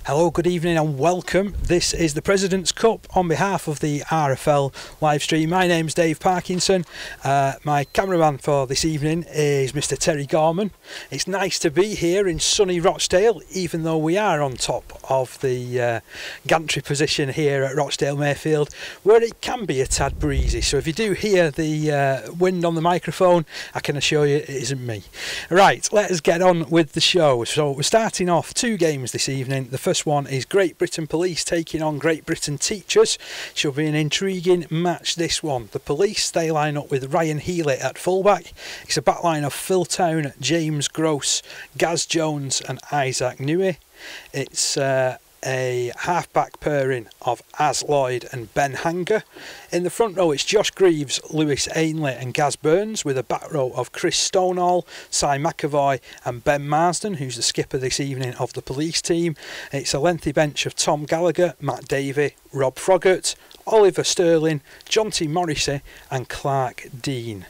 Hello, good evening and welcome. This is the President's Cup on behalf of the RFL live stream. My name's Dave Parkinson. My cameraman for this evening is Mr. Terry Gorman. It's nice to be here in sunny Rochdale, even though we are on top of the gantry position here at Rochdale Mayfield, where it can be a tad breezy. So if you do hear the wind on the microphone, I can assure you it isn't me. Right, let us get on with the show. So we're starting off 2 games this evening. The first one is Great Britain Police taking on Great Britain Teachers. Should be an intriguing match, this one. The Police, they line up with Ryan Healy at fullback. It's a backline of Phil Town, James Gross, Gaz Jones and Isaac Newey. It's a half-back pairing of Az Lloyd and Ben Hanger. In the front row it's Josh Greaves, Lewis Ainley and Gaz Burns, with a back row of Chris Stonehall, Cy McAvoy and Ben Marsden, who's the skipper this evening of the Police team. It's a lengthy bench of Tom Gallagher, Matt Davey, Rob Froggatt, Oliver Sterling, Jonty Morrissey and Clark Dean.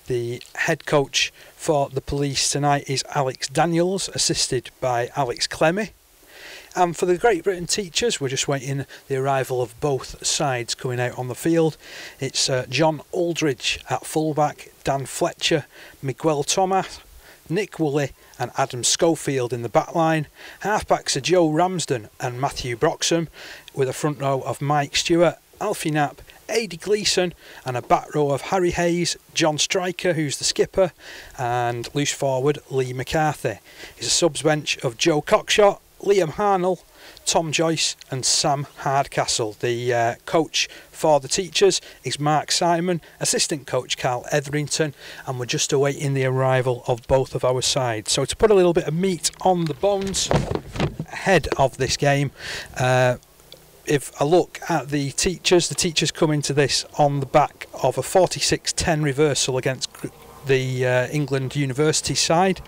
The head coach for the Police tonight is Alex Daniels, assisted by Alex Clemmy. And for the Great Britain Teachers, we're just waiting the arrival of both sides coming out on the field. It's John Aldridge at fullback, Dan Fletcher, Miguel Thomas, Nick Woolley and Adam Schofield in the back line. Halfbacks are Joe Ramsden and Matthew Broxham, with a front row of Mike Stewart, Alfie Knapp, Adi Gleeson and a back row of Harry Hayes, John Striker, who's the skipper, and loose forward Lee McCarthy. It's a subs bench of Joe Cockshott, Liam Harnell, Tom Joyce and Sam Hardcastle. The coach for the Teachers is Mark Simon, assistant coach Carl Etherington, and we're just awaiting the arrival of both of our sides. So to put a little bit of meat on the bones ahead of this game, if I look at the Teachers come into this on the back of a 46-10 reversal against the England University side,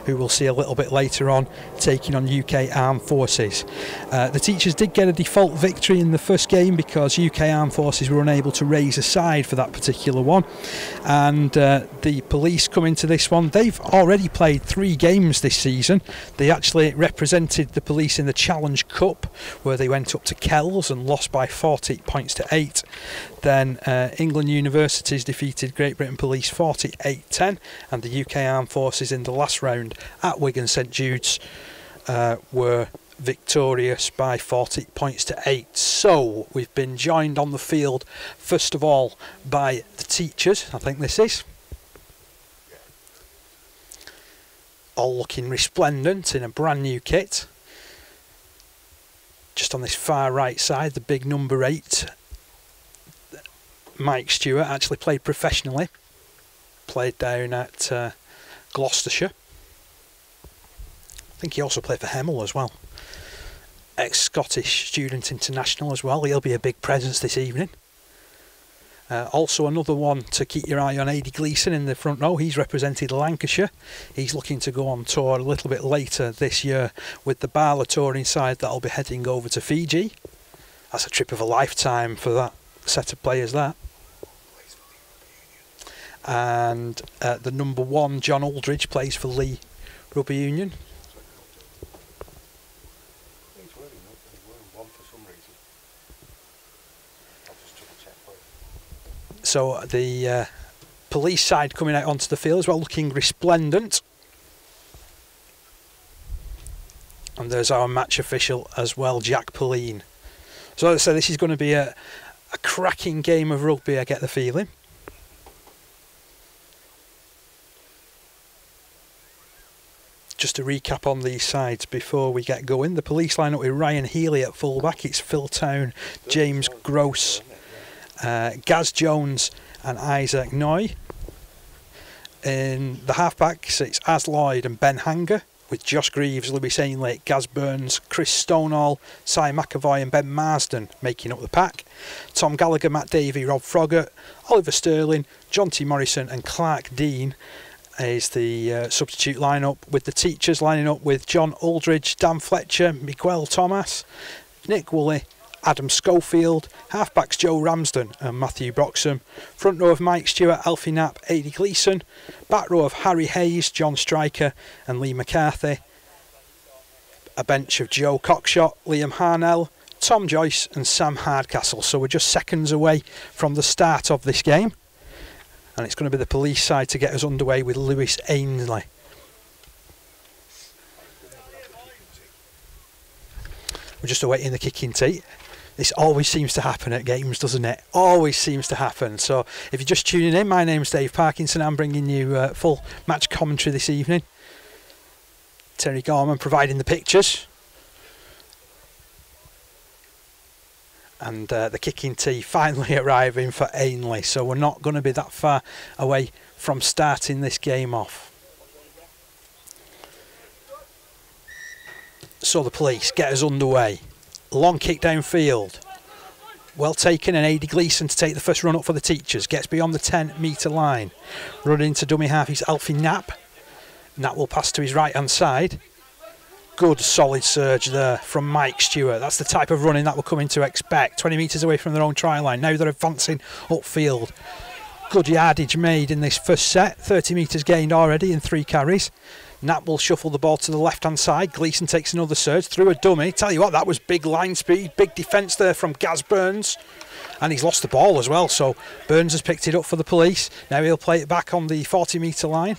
who we'll see a little bit later on, taking on UK Armed Forces. The Teachers did get a default victory in the first game because UK Armed Forces were unable to raise a side for that particular one, and the Police come into this one. They've already played 3 games this season. They actually represented the Police in the Challenge Cup, where they went up to Kells and lost by 40 points to 8. Then England Universities defeated Great Britain Police 48-10, and the UK Armed Forces in the last round at Wigan St Jude's were victorious by 40 points to 8. So we've been joined on the field first of all by the Teachers. I think this is all looking resplendent in a brand new kit. Just on this far right side, the big number 8, Mike Stewart, actually played professionally, played down at Gloucestershire. I think he also played for Hemel as well. Ex-Scottish student international as well. He'll be a big presence this evening. Also another one to keep your eye on, Adi Gleeson in the front row. He's represented Lancashire. He's looking to go on tour a little bit later this year with the Barla touring side that'll be heading over to Fiji. That's a trip of a lifetime for that set of players, that. And the number 1, John Aldridge, plays for Leigh Rugby Union. So the Police side coming out onto the field as well, looking resplendent. And there's our match official as well, Jack Pauline. So as I say, this is going to be a cracking game of rugby, I get the feeling. Just to recap on these sides before we get going, the Police line up with Ryan Healy at fullback. It's Phil Town, James Gross, Gaz Jones and Isaac Noy. In the halfbacks it's Az Lloyd and Ben Hanger, with Josh Greaves, Lewis Ainley, Gaz Burns, Chris Stonehall, Cy McAvoy and Ben Marsden making up the pack. Tom Gallagher, Matt Davey, Rob Froggatt, Oliver Sterling, Jonty Morrison and Clark Dean is the substitute lineup, with the Teachers lining up with John Aldridge, Dan Fletcher, Miguel Thomas, Nick Woolley, Adam Schofield, halfbacks Joe Ramsden and Matthew Broxham, front row of Mike Stewart, Alfie Knapp, Adi Gleeson, back row of Harry Hayes, John Striker and Lee McCarthy, a bench of Joe Cockshott, Liam Harnell, Tom Joyce and Sam Hardcastle. So we're just seconds away from the start of this game, and it's going to be the police side to get us underway with Lewis Ainsley. We're just awaiting the kicking tee. This always seems to happen at games, doesn't it? Always seems to happen. So if you're just tuning in, my name's Dave Parkinson. I'm bringing you full match commentary this evening. Terry Gorman providing the pictures. And the kicking tee finally arriving for Ainley. So we're not going to be that far away from starting this game off. So the police get us underway. Long kick downfield. Well taken, and Aidy Gleeson to take the first run up for the teachers. Gets beyond the 10-metre line. Running into dummy half is Alfie Knapp. Knapp will pass to his right hand side. Good solid surge there from Mike Stewart. That's the type of running that we're coming to expect. 20 metres away from their own try line. Now they're advancing upfield. Good yardage made in this first set. 30 metres gained already in 3 carries. Knapp will shuffle the ball to the left hand side. Gleeson takes another surge through a dummy. Tell you what, that was big line speed, big defence there from Gaz Burns. And he's lost the ball as well, so Burns has picked it up for the police. Now he'll play it back on the 40-metre line.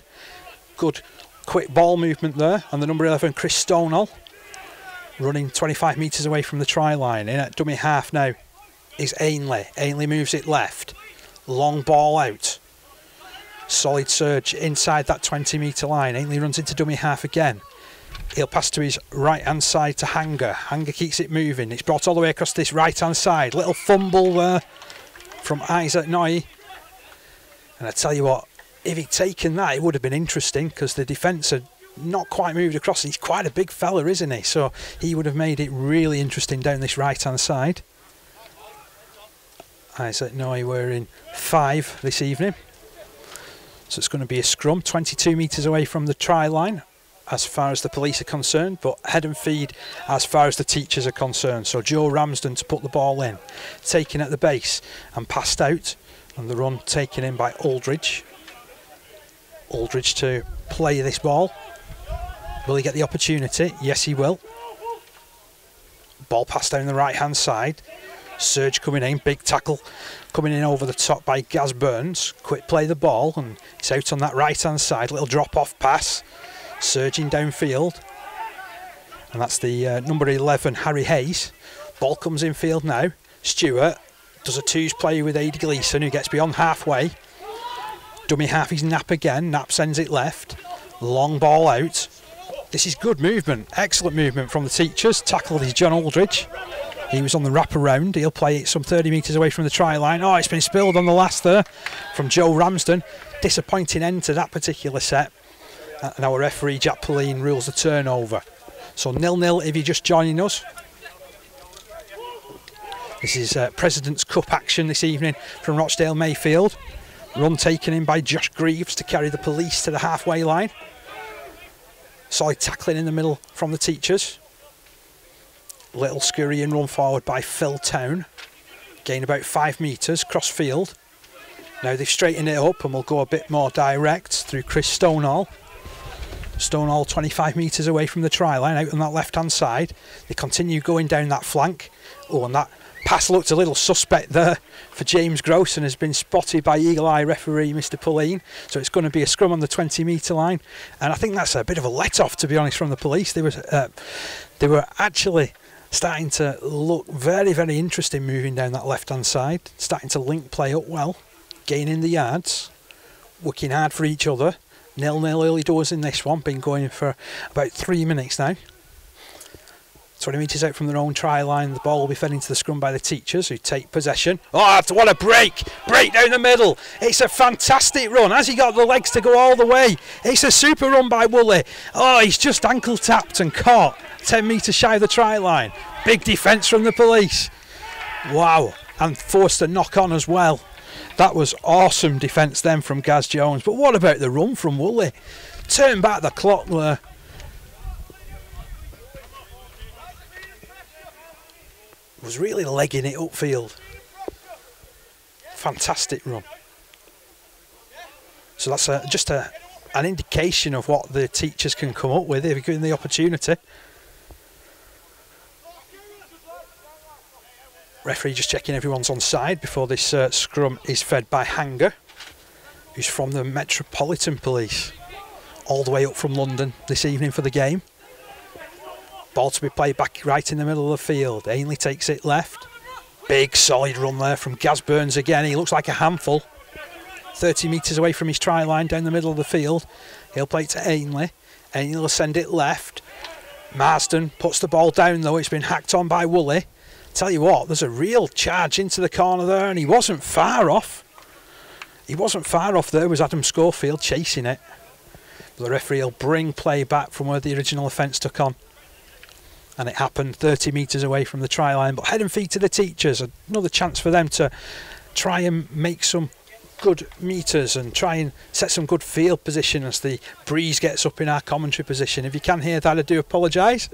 Good quick ball movement there. And the number 11, Chris Stonewall, running 25 metres away from the try line. In at dummy half now is Ainley. Ainley moves it left. Long ball out. Solid surge inside that 20-metre line. Ainley runs into dummy half again. He'll pass to his right-hand side to Hanger. Hanger keeps it moving. It's brought all the way across this right-hand side. Little fumble there from Isaac Noy. And I tell you what, if he'd taken that, it would have been interesting, because the defence had not quite moved across. He's quite a big fella, isn't he? So he would have made it really interesting down this right-hand side. Isaac Noy wearing 5 this evening. So it's going to be a scrum, 22 metres away from the try line as far as the police are concerned, but head and feed as far as the teachers are concerned. So Joe Ramsden to put the ball in, taken at the base and passed out, and the run taken in by Aldridge. Aldridge to play this ball. Will he get the opportunity? Yes, he will. Ball passed down the right hand side. Surge coming in, big tackle coming in over the top by Gaz Burns. Quick play the ball, and it's out on that right hand side. Little drop off pass, surging downfield, and that's the number 11, Harry Hayes. Ball comes in field now. Stewart does a twos play with Aidy Gleeson, who gets beyond halfway. Dummy half is Knapp again. Knapp sends it left. Long ball out. This is good movement, excellent movement from the teachers. Tackled is John Aldridge. He was on the wraparound. He'll play it some 30 metres away from the try line. Oh, it's been spilled on the last there from Joe Ramsden. Disappointing end to that particular set. And our referee, Jack Pauline, rules the turnover. So 0-0 if you're just joining us. This is President's Cup action this evening from Rochdale Mayfield. Run taken in by Josh Greaves to carry the police to the halfway line. Solid tackling in the middle from the teachers. Little scurrying run forward by Phil Town. Gain about 5 metres, cross field. Now they've straightened it up and will go a bit more direct through Chris Stonewall. Stonewall 25 metres away from the try line, out on that left hand side. They continue going down that flank. Oh, and that pass looked a little suspect there for James Gross and has been spotted by Eagle Eye referee Mr Pauline. So it's going to be a scrum on the 20 metre line. And I think that's a bit of a let off, to be honest, from the police. They were actually starting to look very, very interesting moving down that left hand side, starting to link play up well, gaining the yards, working hard for each other. 0-0 early doors in this one, been going for about 3 minutes now. 20 metres out from their own try line, the ball will be fed into the scrum by the teachers, who take possession. Oh, what a break down the middle. It's a fantastic run. Has he got the legs to go all the way? It's a super run by Woolley. Oh, he's just ankle tapped and caught 10 metres shy of the try line. Big defence from the police. Wow, and forced a knock on as well. That was awesome defence then from Gaz Jones. But what about the run from Woolley? Turn back the clock there. Was really legging it upfield. Fantastic run. So that's just an indication of what the teachers can come up with if you're given the opportunity. Referee just checking everyone's on side before this scrum is fed by Hanger, who's from the Metropolitan Police, all the way up from London this evening for the game. Ball to be played back right in the middle of the field. Ainley takes it left. Big solid run there from Gaz Burns again. He looks like a handful. 30 metres away from his try line down the middle of the field. He'll play it to Ainley. Ainley will send it left. Marsden puts the ball down though. It's been hacked on by Woolley. Tell you what, there's a real charge into the corner there, and he wasn't far off. He wasn't far off there. Was Adam Schofield chasing it. The referee will bring play back from where the original offence took on. And it happened 30 metres away from the try line. But head and feet to the teachers. Another chance for them to try and make some good metres and try and set some good field position as the breeze gets up in our commentary position. If you can hear that, I do apologise.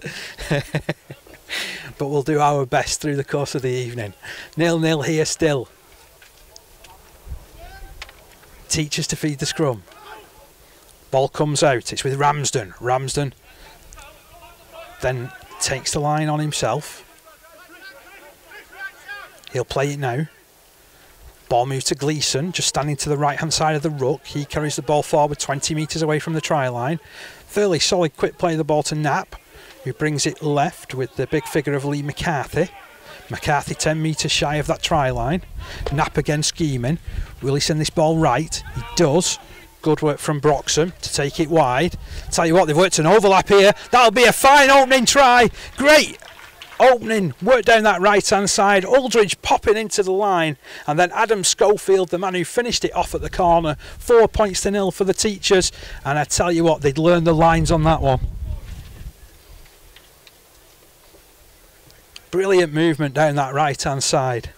But we'll do our best through the course of the evening. 0-0 here still. Teachers to feed the scrum. Ball comes out. It's with Ramsden. Ramsden then takes the line on himself. He'll play it now. Ball moves to Gleeson, just standing to the right hand side of the ruck. He carries the ball forward 20 metres away from the try line. Fairly solid quick play of the ball to Knapp, who brings it left with the big figure of Lee McCarthy. McCarthy 10 metres shy of that try line. Knapp again scheming. Will he send this ball right? He does. Good work from Broxham to take it wide. Tell you what, they've worked an overlap here. That'll be a fine opening try. Great opening work down that right hand side. Aldridge popping into the line, and then Adam Schofield, the man who finished it off at the corner. 4 points to 0 for the teachers, and I tell you what, they'd learned the lines on that one. Brilliant movement down that right hand side.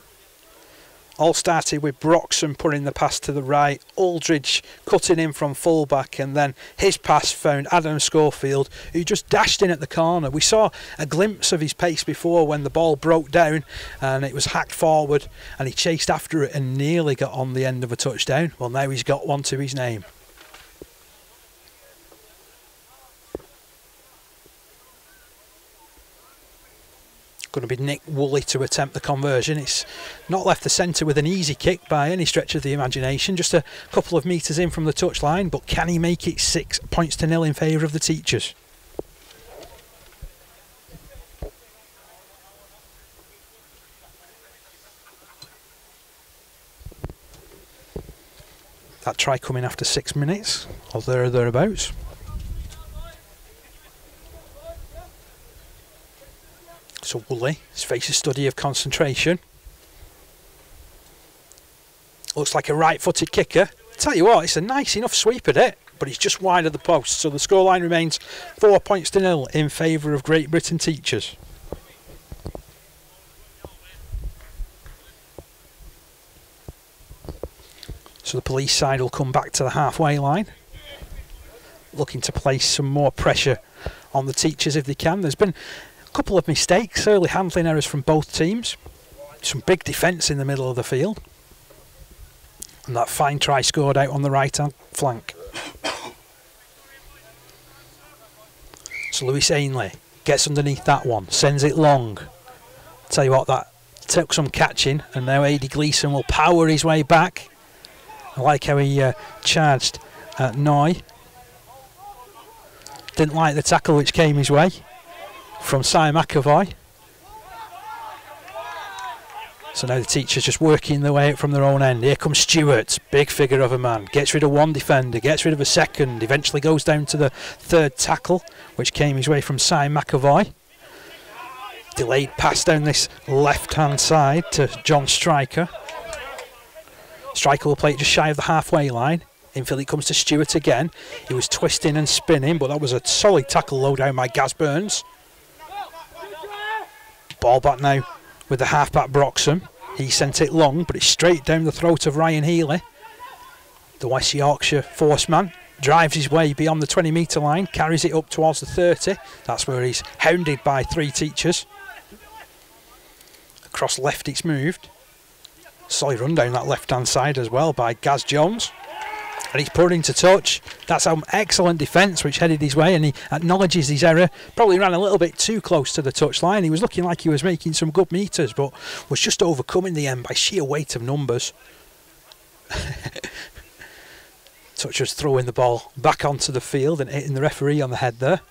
All started with Broxham putting the pass to the right, Aldridge cutting in from fullback, and then his pass found Adam Schofield, who just dashed in at the corner. We saw a glimpse of his pace before when the ball broke down and it was hacked forward, and he chased after it and nearly got on the end of a touchdown. Well, now he's got one to his name. Going to be Nick Woolley to attempt the conversion. It's not left the centre with an easy kick by any stretch of the imagination, just a couple of metres in from the touchline, but can he make it 6 points to 0 in favour of the teachers? That try coming after 6 minutes, or thereabouts. So Woolley, his face a study of concentration. Looks like a right-footed kicker. Tell you what, it's a nice enough sweep at it, but he's just wide of the post. So the scoreline remains 4 points to 0 in favour of Great Britain teachers. So the police side will come back to the halfway line, looking to place some more pressure on the teachers if they can. There's been couple of mistakes, early handling errors from both teams, some big defence in the middle of the field, and that fine try scored out on the right hand flank. So Lewis Ainley gets underneath that one, sends it long. Tell you what, that took some catching, and now Adi Gleeson will power his way back. I like how he charged at Noy. Didn't like the tackle which came his way from Si McAvoy. So now the teachers just working their way out from their own end. Here comes Stewart, big figure of a man. Gets rid of one defender, gets rid of a second, eventually goes down to the third tackle, which came his way from Si McAvoy. Delayed pass down this left-hand side to John Striker. Striker will play it just shy of the halfway line. Infield it comes to Stewart again. He was twisting and spinning, but that was a solid tackle low down by Gaz Burns. Ball back now with the halfback Broxham. He sent it long, but it's straight down the throat of Ryan Healy. The West Yorkshire force man drives his way beyond the 20 metre line, carries it up towards the 30. That's where he's hounded by three teachers. Across left it's moved. Solid run down that left hand side as well by Gaz Jones. and he's put into touch. That's an excellent defence which headed his way, and he acknowledges his error. Probably ran a little bit too close to the touchline. He was looking like he was making some good metres, but was just overcome in the end by sheer weight of numbers. Toucher's throwing the ball back onto the field and hitting the referee on the head there.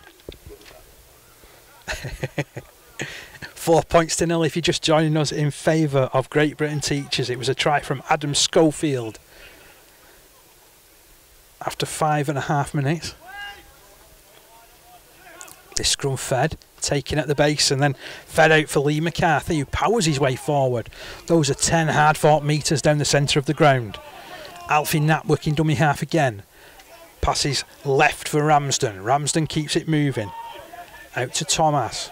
4 points to 0 if you're just joining us, in favour of Great Britain Teachers. It was a try from Adam Schofield after 5.5 minutes. This scrum fed, taken at the base and then fed out for Lee McCarthy, who powers his way forward. Those are 10 hard fought metres down the centre of the ground. Alfie Knapp working dummy half again. Passes left for Ramsden. Ramsden keeps it moving. Out to Thomas.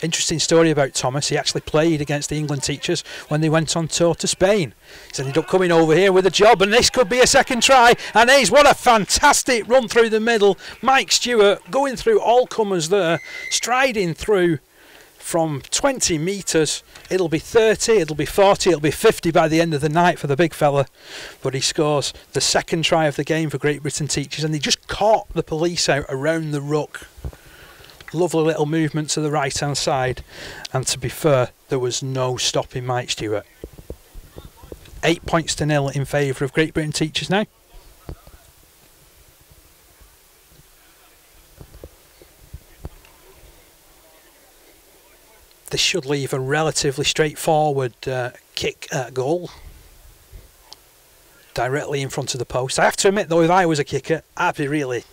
Interesting story about Thomas. He actually played against the England Teachers when they went on tour to Spain. He's ended up coming over here with a job, and this could be a second try. And what a fantastic run through the middle. Mike Stewart going through all comers there, striding through from 20 metres. It'll be 30, it'll be 40, it'll be 50 by the end of the night for the big fella. But he scores the second try of the game for Great Britain Teachers, and he just caught the police out around the ruck. Lovely little movement to the right hand side, and to be fair, there was no stopping Mike Stewart. 8 points to 0 in favour of Great Britain Teachers now. This should leave a relatively straightforward kick at goal, directly in front of the post. I have to admit though, if I was a kicker, I'd be really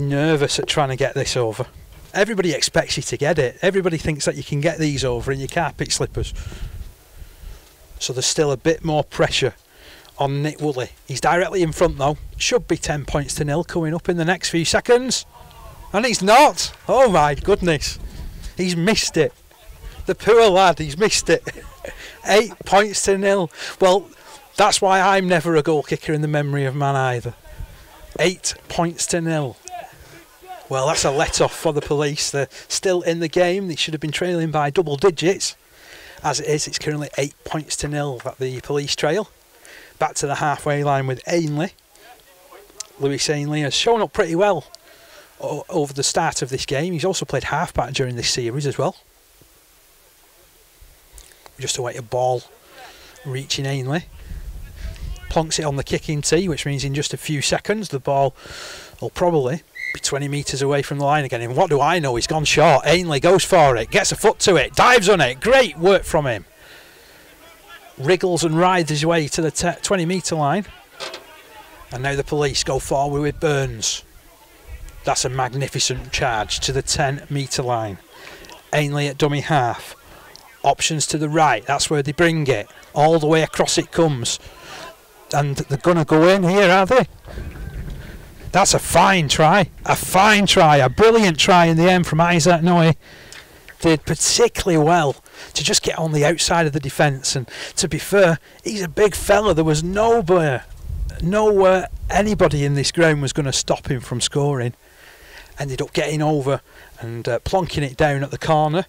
nervous at trying to get this over. Everybody expects you to get it. Everybody thinks that you can get these over in your carpet slippers. So there's still a bit more pressure on Nick Woolley. He's directly in front though. Should be 10 points to 0 coming up in the next few seconds. And he's not. Oh my goodness. He's missed it. The poor lad, he's missed it. 8 points to 0. Well, that's why I'm never a goal kicker in the memory of man either. 8 points to 0. Well, that's a let-off for the police. They're still in the game. They should have been trailing by double digits. As it is, it's currently 8 points to 0 that the police trail. Back to the halfway line with Ainley. Lewis Ainley has shown up pretty well over the start of this game. He's also played halfback during this series as well. Just await a ball reaching Ainley. Plonks it on the kicking tee, which means in just a few seconds the ball will probably be 20 metres away from the line again. And what do I know? He's gone short. Ainley goes for it, gets a foot to it, dives on it. Great work from him. Wriggles and rides his way to the 20 metre line. And now the police go forward with Burns. That's a magnificent charge to the 10 metre line. Ainley at dummy half. Options to the right. That's where they bring it. All the way across it comes. And they're going to go in here, are they? That's a fine try. A fine try. A brilliant try in the end from Isaac Noe. Did particularly well to just get on the outside of the defence. And to be fair, he's a big fella. There was nowhere anybody in this ground was going to stop him from scoring. Ended up getting over and plonking it down at the corner.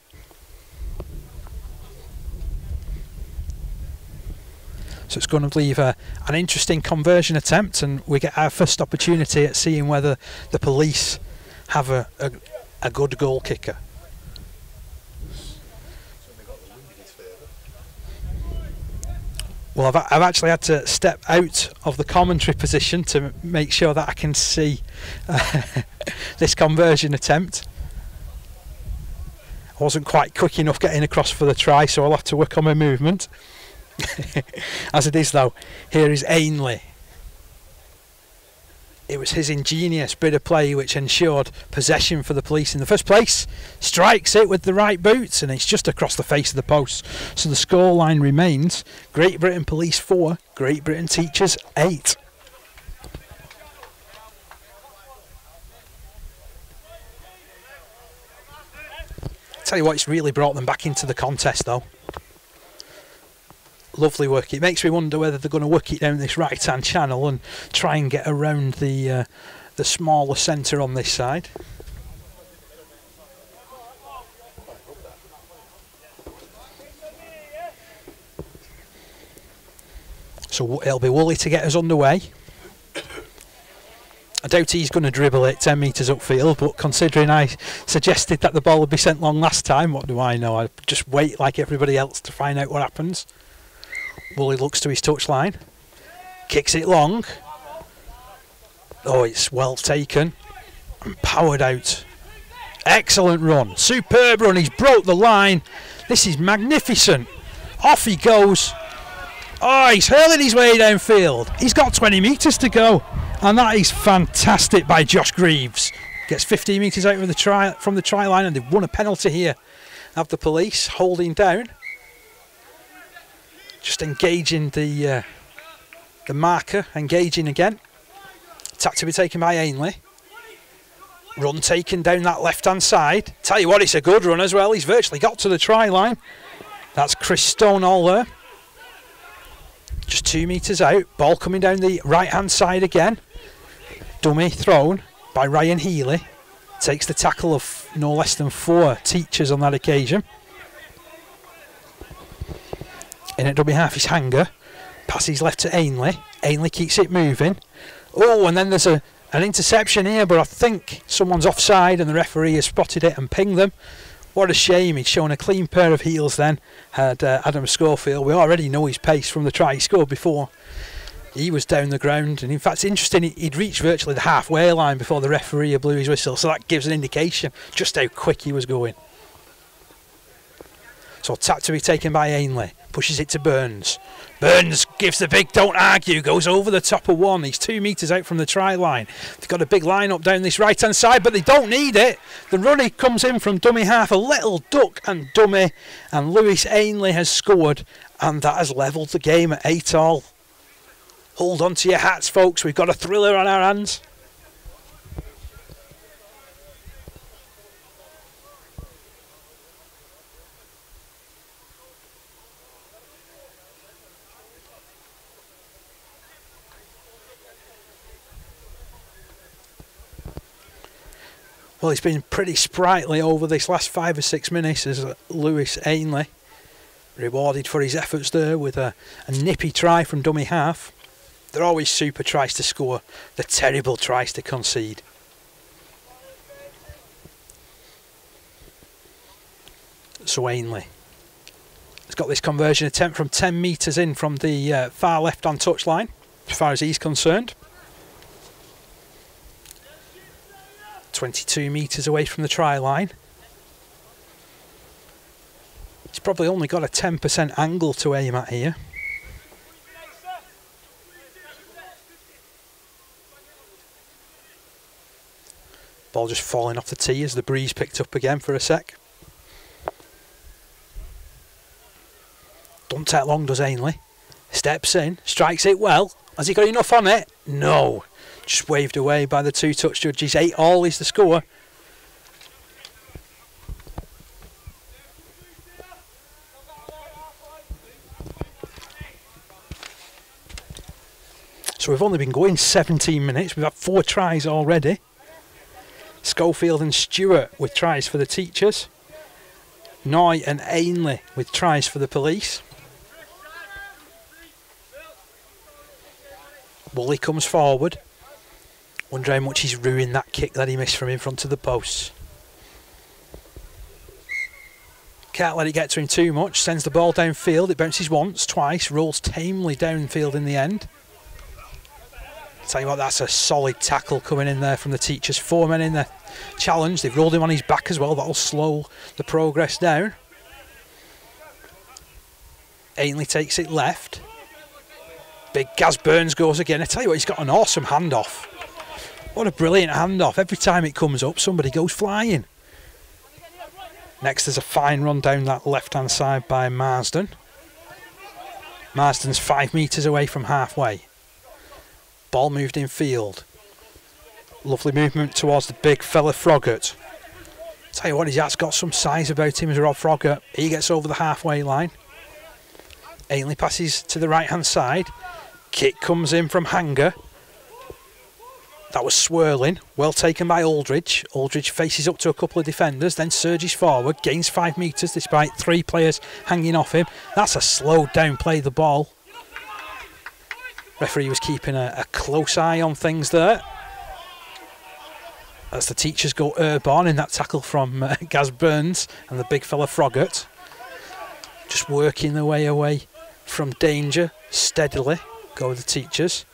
So it's going to leave an interesting conversion attempt, and we get our first opportunity at seeing whether the police have a good goal kicker. Well, I've actually had to step out of the commentary position to make sure that I can see this conversion attempt. I wasn't quite quick enough getting across for the try, so I'll have to work on my movement. As it is though, here is Ainley. It was his ingenious bit of play which ensured possession for the police in the first place. Strikes it with the right boot, and it's just across the face of the post. So the scoreline remains Great Britain Police 4, Great Britain Teachers 8. Tell you what, it's really brought them back into the contest though. Lovely work. It makes me wonder whether they're going to work it down this right hand channel and try and get around the smaller centre on this side. So it'll be Woolley to get us underway. I doubt he's going to dribble it 10 metres upfield, but considering I suggested that the ball would be sent long last time, what do I know? I just wait like everybody else to find out what happens. Woolley looks to his touchline, kicks it long. Oh, it's well taken and powered out. Excellent run, superb run, he's broke the line. This is magnificent. Off he goes. Oh, he's hurling his way downfield. He's got 20 metres to go. And that is fantastic by Josh Greaves. Gets 15 metres out of the from the try line, and they've won a penalty here. Have the police holding down. Just engaging the marker, engaging again. Attack to be taken by Ainley. Run taken down that left-hand side. Tell you what, it's a good run as well. He's virtually got to the try line. That's Chris Stonehall there. Just 2 metres out. Ball coming down the right-hand side again. Dummy thrown by Ryan Healy. Takes the tackle of no less than 4 teachers on that occasion. In at dummy half is Hanger. Passes left to Ainley. Ainley keeps it moving. Oh, and then there's an interception here, but I think someone's offside and the referee has spotted it and pinged them. What a shame. He'd shown a clean pair of heels then, had Adam Schofield. We already know his pace from the try he scored before. He was down the ground, and in fact, it's interesting, he'd reached virtually the halfway line before the referee blew his whistle, so that gives an indication just how quick he was going. So tap to be taken by Ainley, pushes it to Burns. Burns gives the big don't argue, goes over the top of one. He's 2 metres out from the try line. They've got a big line up down this right hand side, but they don't need it. The runner comes in from dummy half, a little duck and dummy, and Lewis Ainley has scored, and that has levelled the game at 8-all. Hold on to your hats, folks, we've got a thriller on our hands. Well, he's been pretty sprightly over this last 5 or 6 minutes as Lewis Ainley, rewarded for his efforts there with a nippy try from dummy half. They're always super tries to score, they're terrible tries to concede. So Ainley has got this conversion attempt from 10 metres in from the far left-hand touchline, as far as he's concerned. 22 metres away from the try line. He's probably only got a 10% angle to aim at here. Ball just falling off the tee as the breeze picked up again for a sec. Don't take long, does Ainley. Steps in, strikes it well. Has he got enough on it? No. Just waved away by the 2 touch judges. 8-all is the score. So we've only been going 17 minutes. We've had 4 tries already. Schofield and Stewart with tries for the teachers. Noy and Ainley with tries for the police. Woolley comes forward. Wonder how much he's ruined that kick that he missed from in front of the posts. Can't let it get to him too much. Sends the ball downfield. It bounces once, twice. Rolls tamely downfield in the end. Tell you what, that's a solid tackle coming in there from the teachers. 4 men in the challenge. They've rolled him on his back as well. That'll slow the progress down. Ainley takes it left. Big Gaz Burns goes again. I tell you what, he's got an awesome handoff. What a brilliant handoff. Every time it comes up, somebody goes flying. Next, there's a fine run down that left-hand side by Marsden. Marsden's 5 metres away from halfway. Ball moved in field. Lovely movement towards the big fella Froggatt. Tell you what, he's got some size about him as Rob Froggatt. He gets over the halfway line. Ainley passes to the right-hand side. Kick comes in from Hanger. That was swirling, well taken by Aldridge. Aldridge faces up to a couple of defenders, then surges forward, gains 5 metres despite 3 players hanging off him. That's a slowed down play of the ball. Referee was keeping a close eye on things there, as the teachers go airborne in that tackle from Gaz Burns and the big fella Froggatt. Just working their way away from danger steadily. Go the teachers.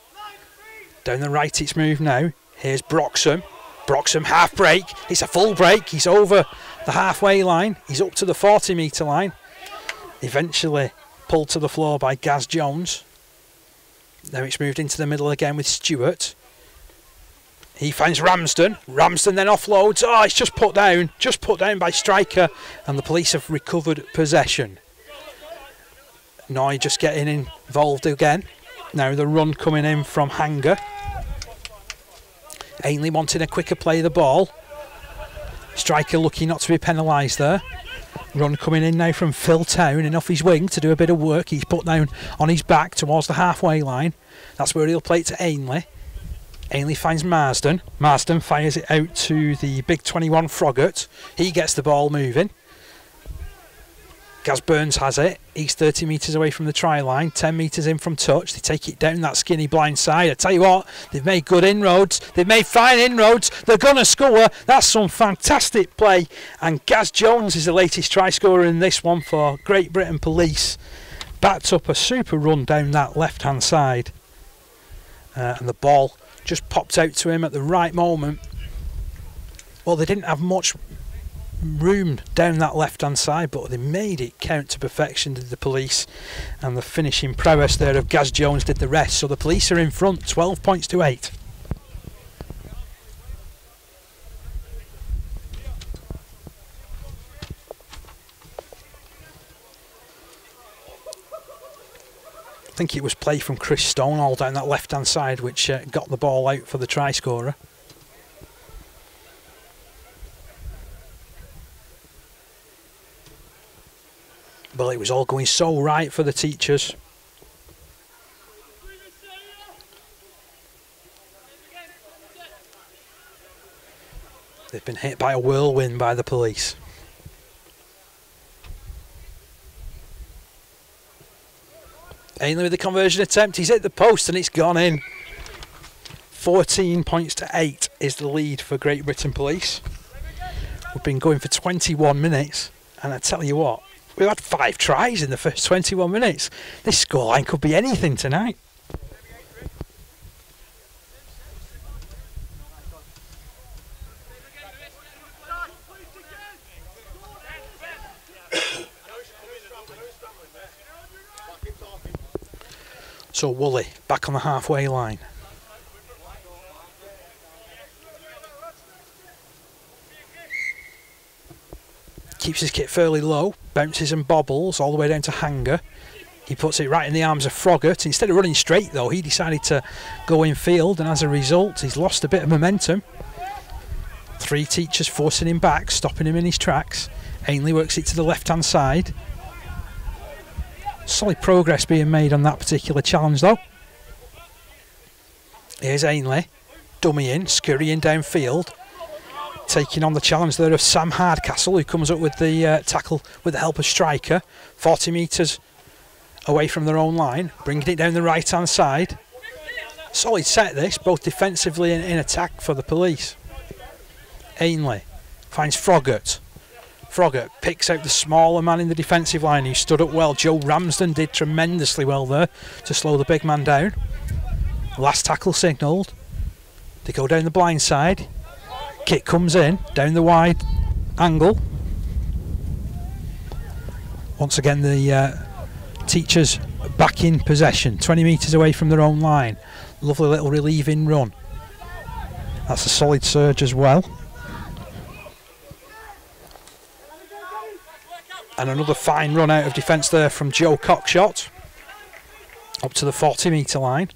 Down the right it's moved now. Here's Broxham. Broxham half break. It's a full break. He's over the halfway line. He's up to the 40-metre line. Eventually pulled to the floor by Gaz Jones. Now it's moved into the middle again with Stewart. He finds Ramsden. Ramsden then offloads. Oh, it's just put down by Striker, and the police have recovered possession. Noy just getting involved again. Now the run coming in from Hanger. Ainley wanting a quicker play of the ball. Striker lucky not to be penalised there. Run coming in now from Phil Town and off his wing to do a bit of work. He's put down on his back towards the halfway line. That's where he'll play it to Ainley. Ainley finds Marsden. Marsden fires it out to the big 21 Froggatt. He gets the ball moving. Gaz Burns has it. He's 30 metres away from the try line, 10 metres in from touch. They take it down that skinny blind side. I tell you what, they've made good inroads. They've made fine inroads. They're going to score. That's some fantastic play. And Gaz Jones is the latest try scorer in this one for Great Britain Police. Backed up a super run down that left-hand side. And the ball just popped out to him at the right moment. Well, they didn't have much room down that left hand side, but they made it count to perfection, did the police, and the finishing prowess there of Gaz Jones did the rest. So the police are in front, 12 points to 8. I think it was play from Chris Stonehall down that left hand side which got the ball out for the try scorer. Well, it was all going so right for the teachers. They've been hit by a whirlwind by the police. Ainley with the conversion attempt. He's hit the post and it's gone in. 14 points to 8 is the lead for Great Britain Police. We've been going for 21 minutes, and I tell you what, we've had 5 tries in the first 21 minutes. This scoreline could be anything tonight. So Woolley back on the halfway line. Keeps his kit fairly low, bounces and bobbles all the way down to Hanger. He puts it right in the arms of Froggatt. Instead of running straight though, he decided to go in field, and as a result he's lost a bit of momentum. 3 teachers forcing him back, stopping him in his tracks. Ainley works it to the left hand side. Solid progress being made on that particular challenge though. Here's Ainley, dummying, scurrying downfield, taking on the challenge there of Sam Hardcastle, who comes up with the tackle with the help of Striker. 40 metres away from their own line, bringing it down the right hand side. Solid set this, both defensively and in attack for the police. Ainley finds Froggatt. Froggatt picks out the smaller man in the defensive line who stood up well. Joe Ramsden did tremendously well there to slow the big man down. Last tackle signalled. They go down the blind side. Kick comes in, down the wide angle. Once again the teachers back in possession, 20 metres away from their own line. Lovely little relieving run. That's a solid surge as well. And another fine run out of defence there from Joe Cockshott. Up to the 40 metre line.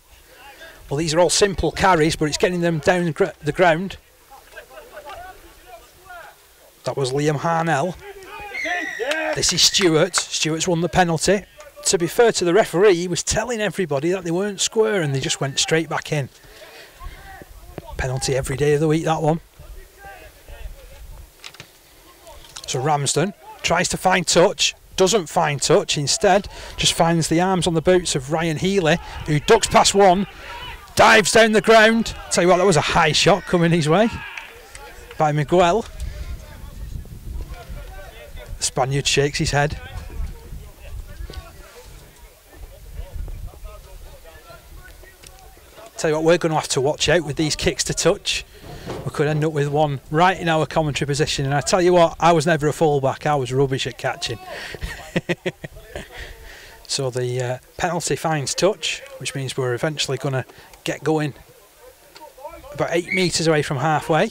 Well, these are all simple carries, but it's getting them down the ground. That was Liam Harnell. This is Stewart. Stewart's won the penalty. To be fair to the referee, he was telling everybody that they weren't square and they just went straight back in. Penalty every day of the week, that one. So Ramsden tries to find touch. doesn't find touch, instead just finds the arms on the boots of Ryan Healy, who ducks past one, dives down the ground. Tell you what, that was a high shot coming his way by Miguel. The Spaniard shakes his head. Tell you what, we're going to have to watch out with these kicks to touch. We could end up with one right in our commentary position, and I tell you what, I was never a fullback, I was rubbish at catching. So the penalty finds touch, which means we're eventually going to get going about 8 metres away from halfway.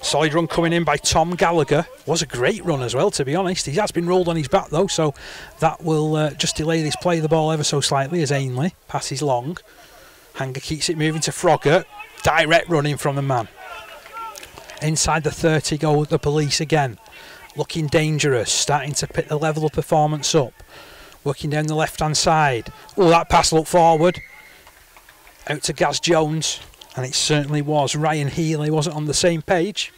Solid run coming in by Tom Gallagher. Was a great run as well, to be honest. He has been rolled on his back though, so that will just delay this play of the ball ever so slightly as Ainley passes long. Hanger keeps it moving to Froggatt. Direct running from the man. Inside the 30 go the police again. Looking dangerous, starting to pick the level of performance up. Working down the left hand side. Oh, that pass looked forward. Out to Gaz Jones. And it certainly was. Ryan Healy wasn't on the same page.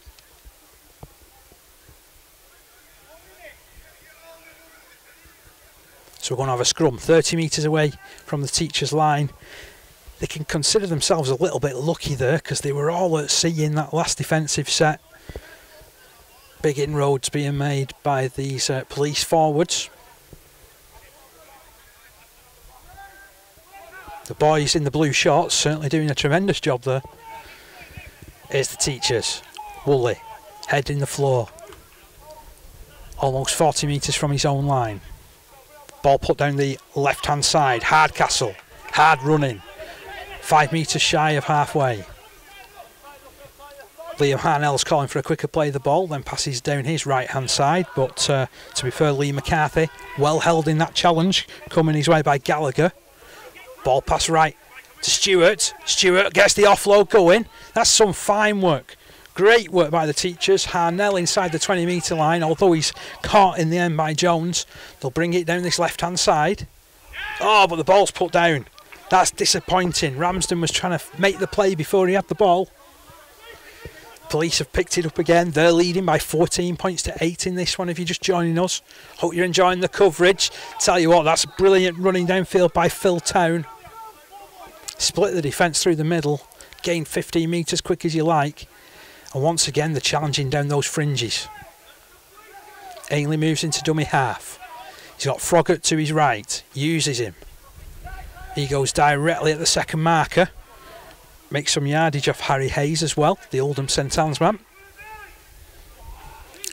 So we're going to have a scrum 30 metres away from the teacher's line. They can consider themselves a little bit lucky there because they were all at sea in that last defensive set. Big inroads being made by these police forwards. The boys in the blue shorts certainly doing a tremendous job there. Here's the teachers. Woolley, head in the floor. Almost 40 metres from his own line. Ball put down the left hand side. Hardcastle, hard running. 5 metres shy of halfway. Liam Harnell's calling for a quicker play of the ball, then passes down his right hand side, but to be fair, Lee McCarthy well held in that challenge, coming his way by Gallagher. Ball pass right to Stewart. Stewart gets the offload going. That's some fine work. Great work by the teachers. Harnell inside the 20 metre line, although he's caught in the end by Jones. They'll bring it down this left hand side. Oh, but the ball's put down. That's disappointing. Ramsden was trying to make the play before he had the ball. Police have picked it up again. They're leading by 14 points to 8 in this one if you're just joining us. Hope you're enjoying the coverage. Tell you what, that's brilliant running downfield by Phil Town. Split the defence through the middle. Gain 15 metres quick as you like. And once again, they're challenging down those fringes. Ainley moves into dummy half. He's got Froggatt to his right. Uses him. He goes directly at the second marker. Makes some yardage off Harry Hayes as well, the Oldham St Anne's man.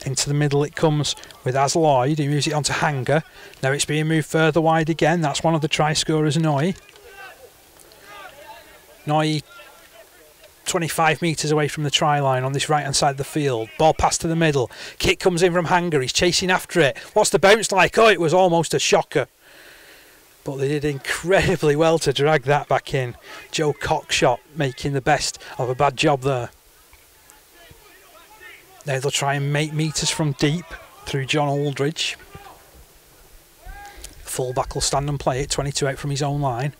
Into the middle it comes with Az Lloyd, who moves it onto Hanger. Now it's being moved further wide again. That's one of the try scorers, Noy. Noy 25 metres away from the try line on this right hand side of the field. Ball passed to the middle. Kick comes in from Hanger. He's chasing after it. What's the bounce like? Oh, it was almost a shocker. But they did incredibly well to drag that back in. Joe Cockshot making the best of a bad job there. Now they'll try and make metres from deep through John Aldridge. Fullback will stand and play it, 22 out from his own line.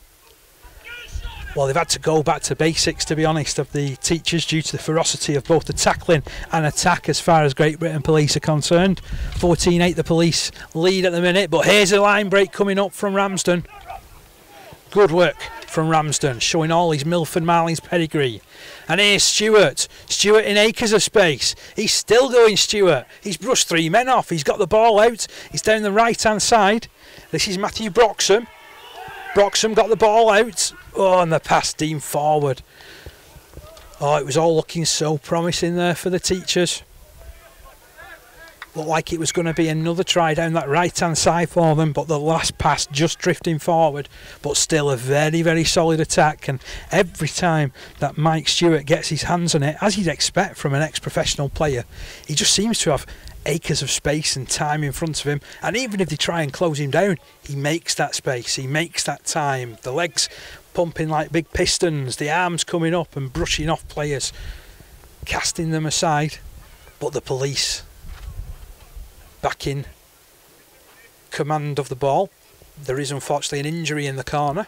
Well, they've had to go back to basics, to be honest, of the teachers due to the ferocity of both the tackling and attack as far as Great Britain Police are concerned. 14-8 the police lead at the minute, but here's a line break coming up from Ramsden. Good work from Ramsden, showing all his Milford Marlins pedigree. And here's Stewart. Stewart in acres of space. He's still going, Stewart. He's brushed 3 men off. He's got the ball out. He's down the right-hand side. This is Matthew Broxham. Broxham got the ball out. Oh, and the pass deemed forward. Oh, it was all looking so promising there for the teachers. Looked like it was going to be another try down that right-hand side for them, but the last pass just drifting forward. But still a very, very solid attack. And every time that Mike Stewart gets his hands on it, as you'd expect from an ex-professional player, he just seems to have acres of space and time in front of him, and even if they try and close him down, he makes that space, he makes that time. The legs pumping like big pistons, the arms coming up and brushing off players, casting them aside. But the police back in command of the ball. There is unfortunately an injury in the corner.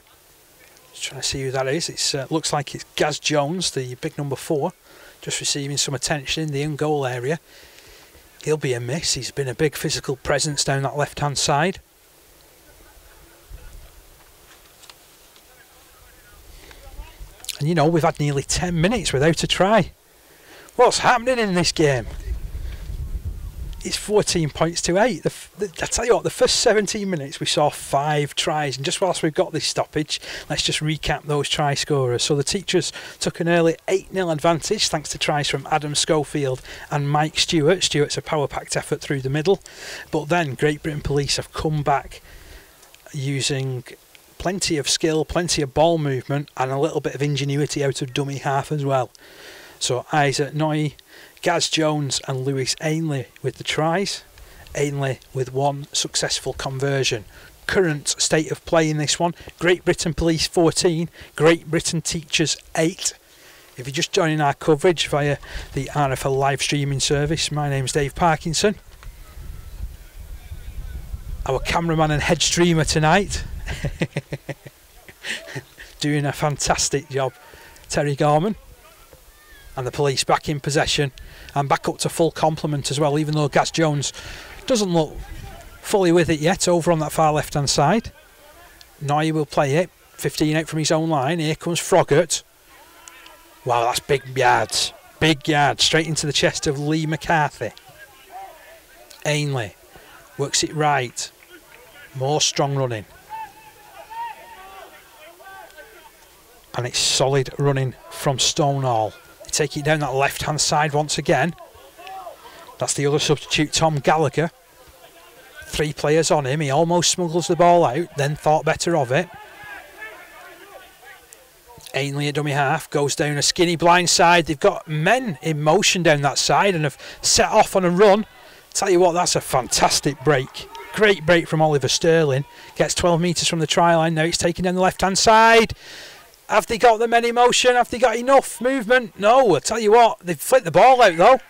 Just trying to see who that is. It looks like it's Gaz Jones, the big number 4, just receiving some attention in the in goal area. He'll be a miss. He's been a big physical presence down that left-hand side. And you know, we've had nearly 10 minutes without a try. What's happening in this game? It's 14 points to 8. I tell you what, the first 17 minutes we saw 5 tries, and just whilst we've got this stoppage, let's just recap those try scorers. So the Teachers took an early 8-0 advantage thanks to tries from Adam Schofield and Mike Stewart. Stewart's a power-packed effort through the middle, but then Great Britain Police have come back using plenty of skill, plenty of ball movement, and a little bit of ingenuity out of dummy half as well. So Isaac Noy, Gaz Jones and Lewis Ainley with the tries. Ainley with 1 successful conversion. Current state of play in this one: Great Britain Police 14, Great Britain Teachers 8. If you're just joining our coverage via the RFL live streaming service, my name's Dave Parkinson. Our cameraman and head streamer tonight, doing a fantastic job, Terry Gorman. And the Police back in possession and back up to full complement as well, even though Gaz Jones doesn't look fully with it yet over on that far left hand side. Noy will play it, 15 out from his own line. Here comes Froggatt. Wow, that's big yards, straight into the chest of Lee McCarthy. Ainley works it right, more strong running, and it's solid running from Stonehall. Take it down that left hand side once again. That's the other substitute, Tom Gallagher. 3 players on him. He almost smuggles the ball out, then thought better of it. Ainley at dummy half goes down a skinny blind side. They've got men in motion down that side and have set off on a run. Tell you what, that's a fantastic break. Great break from Oliver Sterling. Gets 12 metres from the try line. Now it's taken down the left hand side. Have they got the men in motion? Have they got enough movement? No, I'll tell you what, they've flicked the ball out though.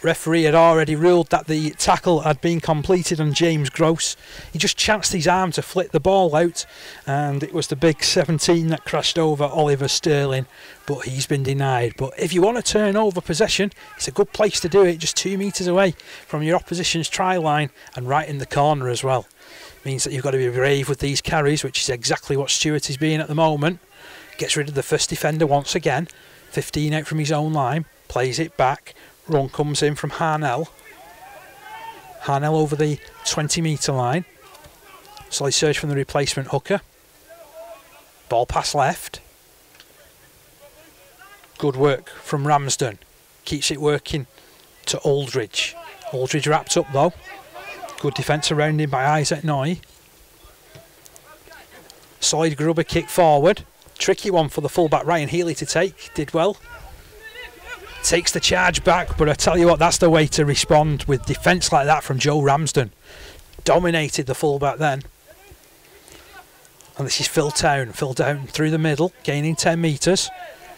Referee had already ruled that the tackle had been completed on James Gross. He just chanced his arm to flick the ball out, and it was the big 17 that crashed over Oliver Sterling, but he's been denied. But if you want to turn over possession, it's a good place to do it, just 2 metres away from your opposition's try line and right in the corner as well. Means that you've got to be brave with these carries, which is exactly what Stewart is being at the moment. Gets rid of the first defender once again. 15 out from his own line. Plays it back. Run comes in from Harnell. Harnell over the 20-metre line. Solid search from the replacement hooker. Ball pass left. Good work from Ramsden. Keeps it working to Aldridge. Aldridge wrapped up though. Good defence around him by Isaac Noy. Solid grubber kick forward. Tricky one for the fullback Ryan Healy to take. Did well. Takes the charge back, but I tell you what, that's the way to respond with defence like that from Joe Ramsden. Dominated the fullback then. And this is Phil Town. Phil Town through the middle, gaining 10 metres.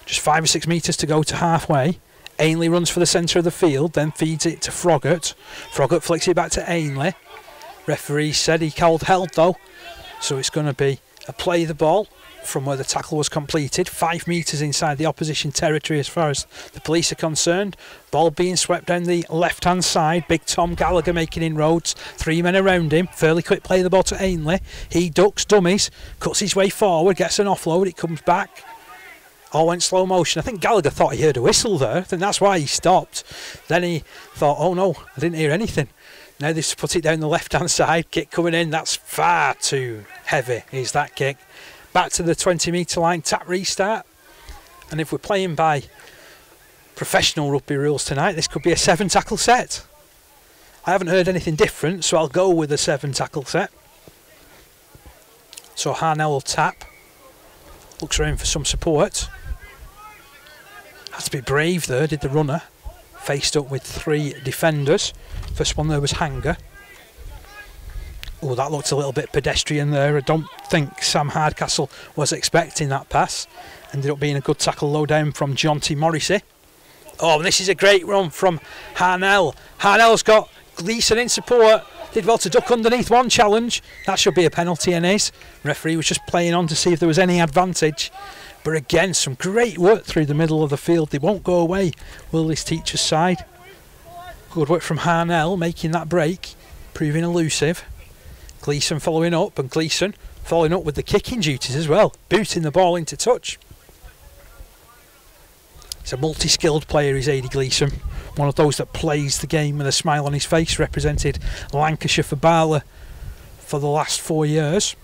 Just 5 or 6 metres to go to halfway. Ainley runs for the centre of the field, then feeds it to Froggatt. Froggatt flicks it back to Ainley. Referee said he called held though, so it's going to be a play the ball from where the tackle was completed. 5 metres inside the opposition territory as far as the Police are concerned. Ball being swept down the left hand side. Big Tom Gallagher making inroads. 3 men around him. Fairly quick play the ball to Ainley. He ducks, dummies, cuts his way forward, gets an offload, it comes back. All went slow motion. I think Gallagher thought he heard a whistle there. I think that's why he stopped. Then he thought, oh no, I didn't hear anything. Now they've put it down the left hand side. Kick coming in. That's far too heavy, is that kick. Back to the 20-metre line. Tap restart. And if we're playing by professional rugby rules tonight, this could be a 7 tackle set. I haven't heard anything different, so I'll go with a 7 tackle set. So Harnell will tap. Looks around for some support. Had to be brave there, did the runner. Faced up with 3 defenders. First one there was Hanger. Oh, that looked a little bit pedestrian there. I don't think Sam Hardcastle was expecting that pass. Ended up being a good tackle low down from Jonty Morrissey. Oh, this is a great run from Harnell. Harnell's got Gleeson in support. Did well to duck underneath one challenge. That should be a penalty in his. Referee was just playing on to see if there was any advantage. But again, some great work through the middle of the field. They won't go away, will this Teachers side? Good work from Harnell, making that break, proving elusive. Gleeson following up, and Gleeson following up with the kicking duties as well, booting the ball into touch. He's a multi-skilled player, is Adi Gleeson. One of those that plays the game with a smile on his face, represented Lancashire for Barla for the last 4 years.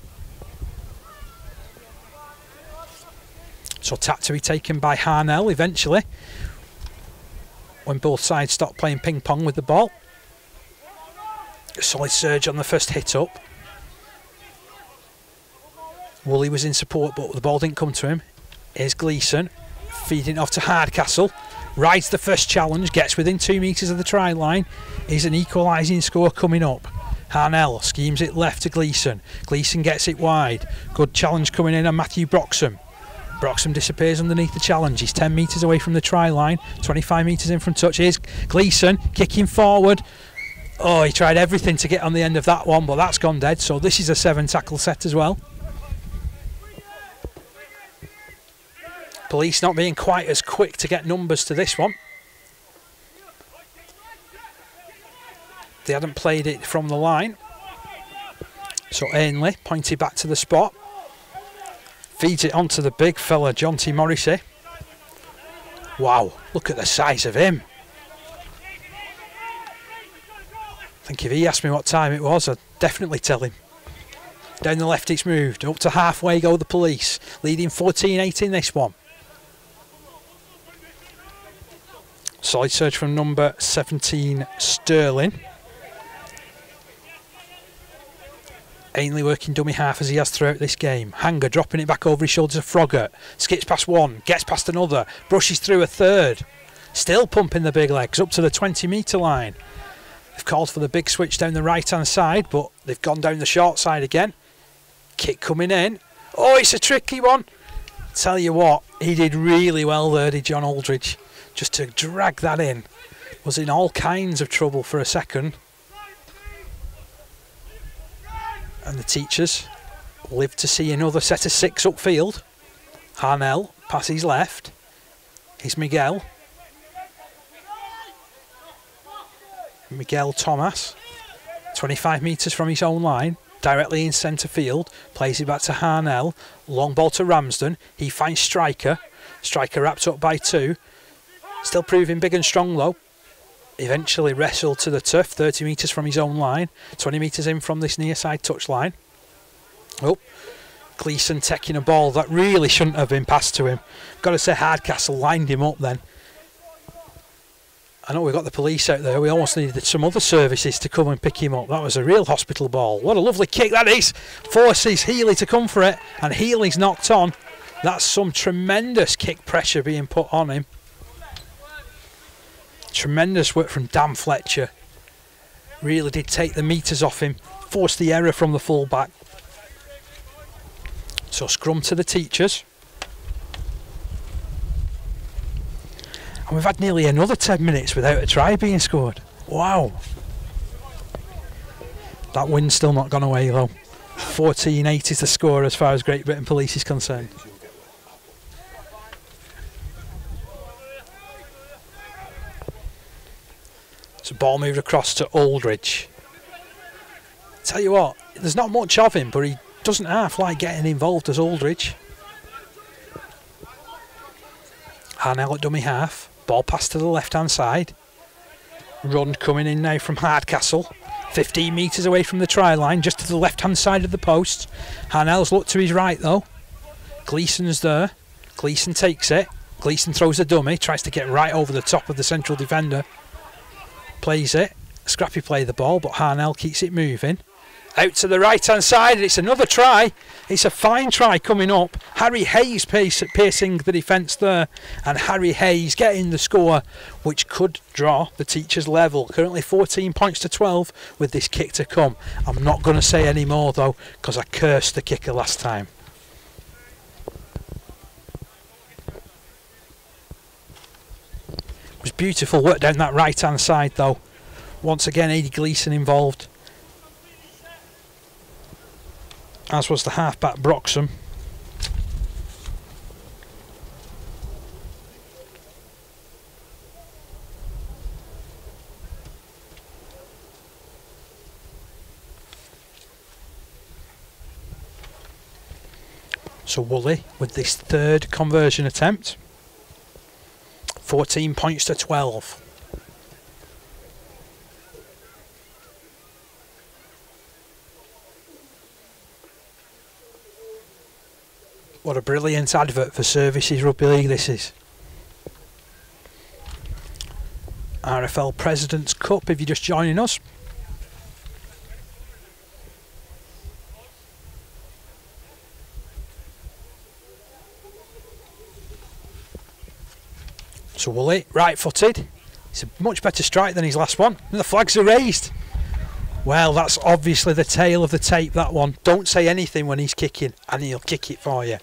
So tap to be taken by Harnell eventually, when both sides stop playing ping pong with the ball. A solid surge on the first hit up. Woolley was in support, but the ball didn't come to him. Here's Gleeson, feeding off to Hardcastle. Rides the first challenge, gets within 2 metres of the try line. Is an equalising score coming up. Harnell schemes it left to Gleeson. Gleeson gets it wide. Good challenge coming in on Matthew Broxham. Broxham disappears underneath the challenge. He's 10 metres away from the try line, 25 metres in from touch. Here's Gleeson kicking forward. Oh, he tried everything to get on the end of that one, but that's gone dead. So this is a 7 tackle set as well. Police not being quite as quick to get numbers to this one. They hadn't played it from the line. So Ainley pointed back to the spot. Feeds it onto the big fella, Jonty Morrissey. Wow, look at the size of him. I think if he asked me what time it was, I'd definitely tell him. Down the left it's moved. Up to halfway go the Police. Leading 14-8 in this one. Solid surge from number 17, Sterling. Ainley working dummy half as he has throughout this game. Hanger dropping it back over his shoulders of Froggatt. Skips past one, gets past another, brushes through a third. Still pumping the big legs up to the 20-metre line. They've called for the big switch down the right-hand side, but they've gone down the short side again. Kick coming in. Oh, it's a tricky one. Tell you what, he did really well there, did John Aldridge. Just to drag that in. Was in all kinds of trouble for a second. And the teachers live to see another set of 6 upfield. Harnell passes left. Here's Miguel. Miguel Thomas. 25 metres from his own line. Directly in centre field. Plays it back to Harnell. Long ball to Ramsden. He finds Striker. Striker wrapped up by 2. Still proving big and strong though. Eventually wrestled to the turf, 30 metres from his own line, 20 metres in from this near side touch line. Oh, Gleeson taking a ball that really shouldn't have been passed to him. Got to say Hardcastle lined him up then. I know we've got the Police out there, we almost needed some other services to come and pick him up. That was a real hospital ball. What a lovely kick that is. Forces Healy to come for it, and Healy's knocked on. That's some tremendous kick pressure being put on him. Tremendous work from Dan Fletcher. Really did take the metres off him. Forced the error from the full-back. So scrum to the teachers. And we've had nearly another 10 minutes without a try being scored. Wow. That wind's still not gone away though. 14-8 is the score as far as Great Britain Police is concerned. So ball moved across to Aldridge. Tell you what, there's not much of him, but he doesn't half like getting involved as Aldridge. Harnell at dummy half. Ball passed to the left-hand side. Run coming in now from Hardcastle. 15 metres away from the try line, just to the left-hand side of the post. Harnell's looked to his right though. Gleeson's there. Gleeson takes it. Gleeson throws a dummy, tries to get right over the top of the central defender. Plays it. Scrappy play the ball, but Harnell keeps it moving. Out to the right-hand side, and it's another try. It's a fine try coming up. Harry Hayes piercing the defence there, and Harry Hayes getting the score, which could draw the teachers level. Currently 14 points to 12 with this kick to come. I'm not going to say any more though, because I cursed the kicker last time. It was beautiful work down that right-hand side though. Once again, Adi Gleeson involved, as was the half-back Broxham. So Woolley with this third conversion attempt. 14 points to 12. What a brilliant advert for Services Rugby League this is. RFL President's Cup if you're just joining us. So Woolley, right-footed. It's a much better strike than his last one. And the flags are raised. Well, that's obviously the tail of the tape, that one. Don't say anything when he's kicking, and he'll kick it for you.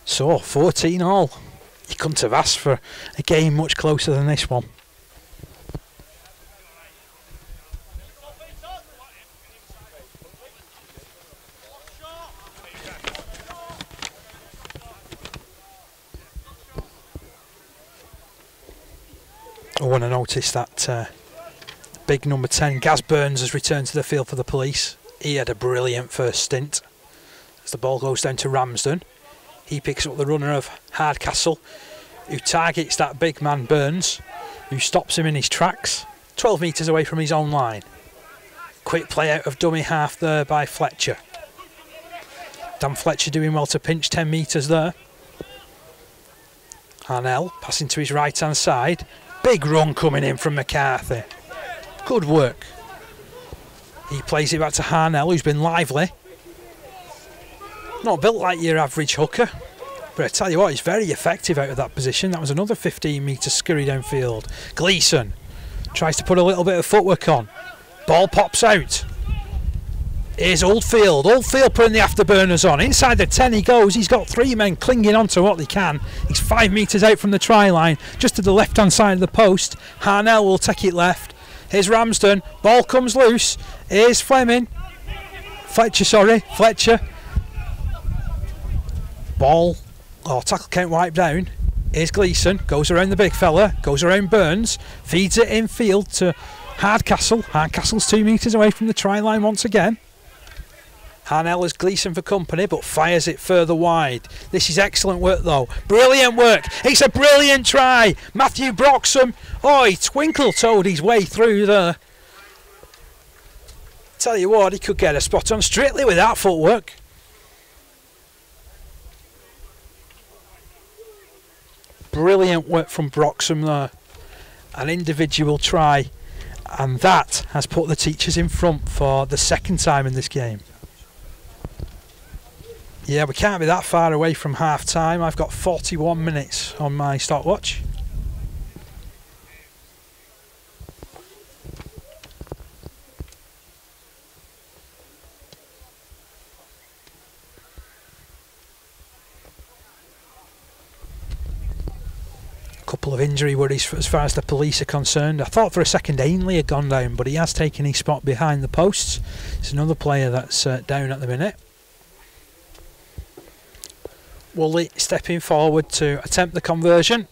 So, 14 all. You couldn't have asked for a game much closer than this one. I want to notice that big number 10, Gaz Burns, has returned to the field for the Police. He had a brilliant first stint. As the ball goes down to Ramsden, he picks up the runner of Hardcastle, who targets that big man Burns, who stops him in his tracks, 12 metres away from his own line. Quick play out of dummy half there by Fletcher. Dan Fletcher doing well to pinch 10 metres there. Harnell passing to his right hand side. Big run coming in from McCarthy. Good work. He plays it back to Harnell, who's been lively. Not built like your average hooker, but I tell you what, he's very effective out of that position. That was another 15 metre scurry downfield. Gleeson tries to put a little bit of footwork on. Ball pops out. Here's Oldfield. Oldfield putting the afterburners on. Inside the 10 he goes. He's got three men clinging on to what they can. He's 5 metres out from the try line, just to the left-hand side of the post. Harnell will take it left. Here's Ramsden. Ball comes loose. Here's Fletcher. Ball, tackle count wiped down. Here's Gleeson. Goes around the big fella. Goes around Burns. Feeds it in field to Hardcastle. Hardcastle's 2 metres away from the try line once again. Harnell has Gleeson for company, but fires it further wide. This is excellent work though. Brilliant work. It's a brilliant try. Matthew Broxham. Oh, he twinkle-toed his way through there. Tell you what, he could get a spot on strictly with that footwork. Brilliant work from Broxham there. An individual try. And that has put the Teachers in front for the second time in this game. Yeah, we can't be that far away from half time. I've got 41 minutes on my stopwatch. Couple of injury worries as far as the Police are concerned. I thought for a second Ainley had gone down, but he has taken his spot behind the posts. It's another player that's down at the minute. Woolley stepping forward to attempt the conversion.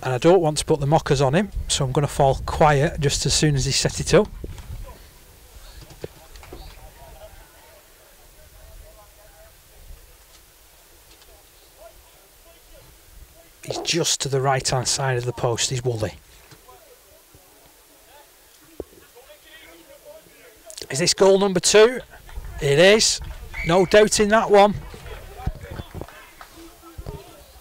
And I don't want to put the mockers on him, so I'm going to fall quiet just as soon as he set it up. He's just to the right hand side of the post, is Woolley. Is this goal number 2? It is. No doubting that one.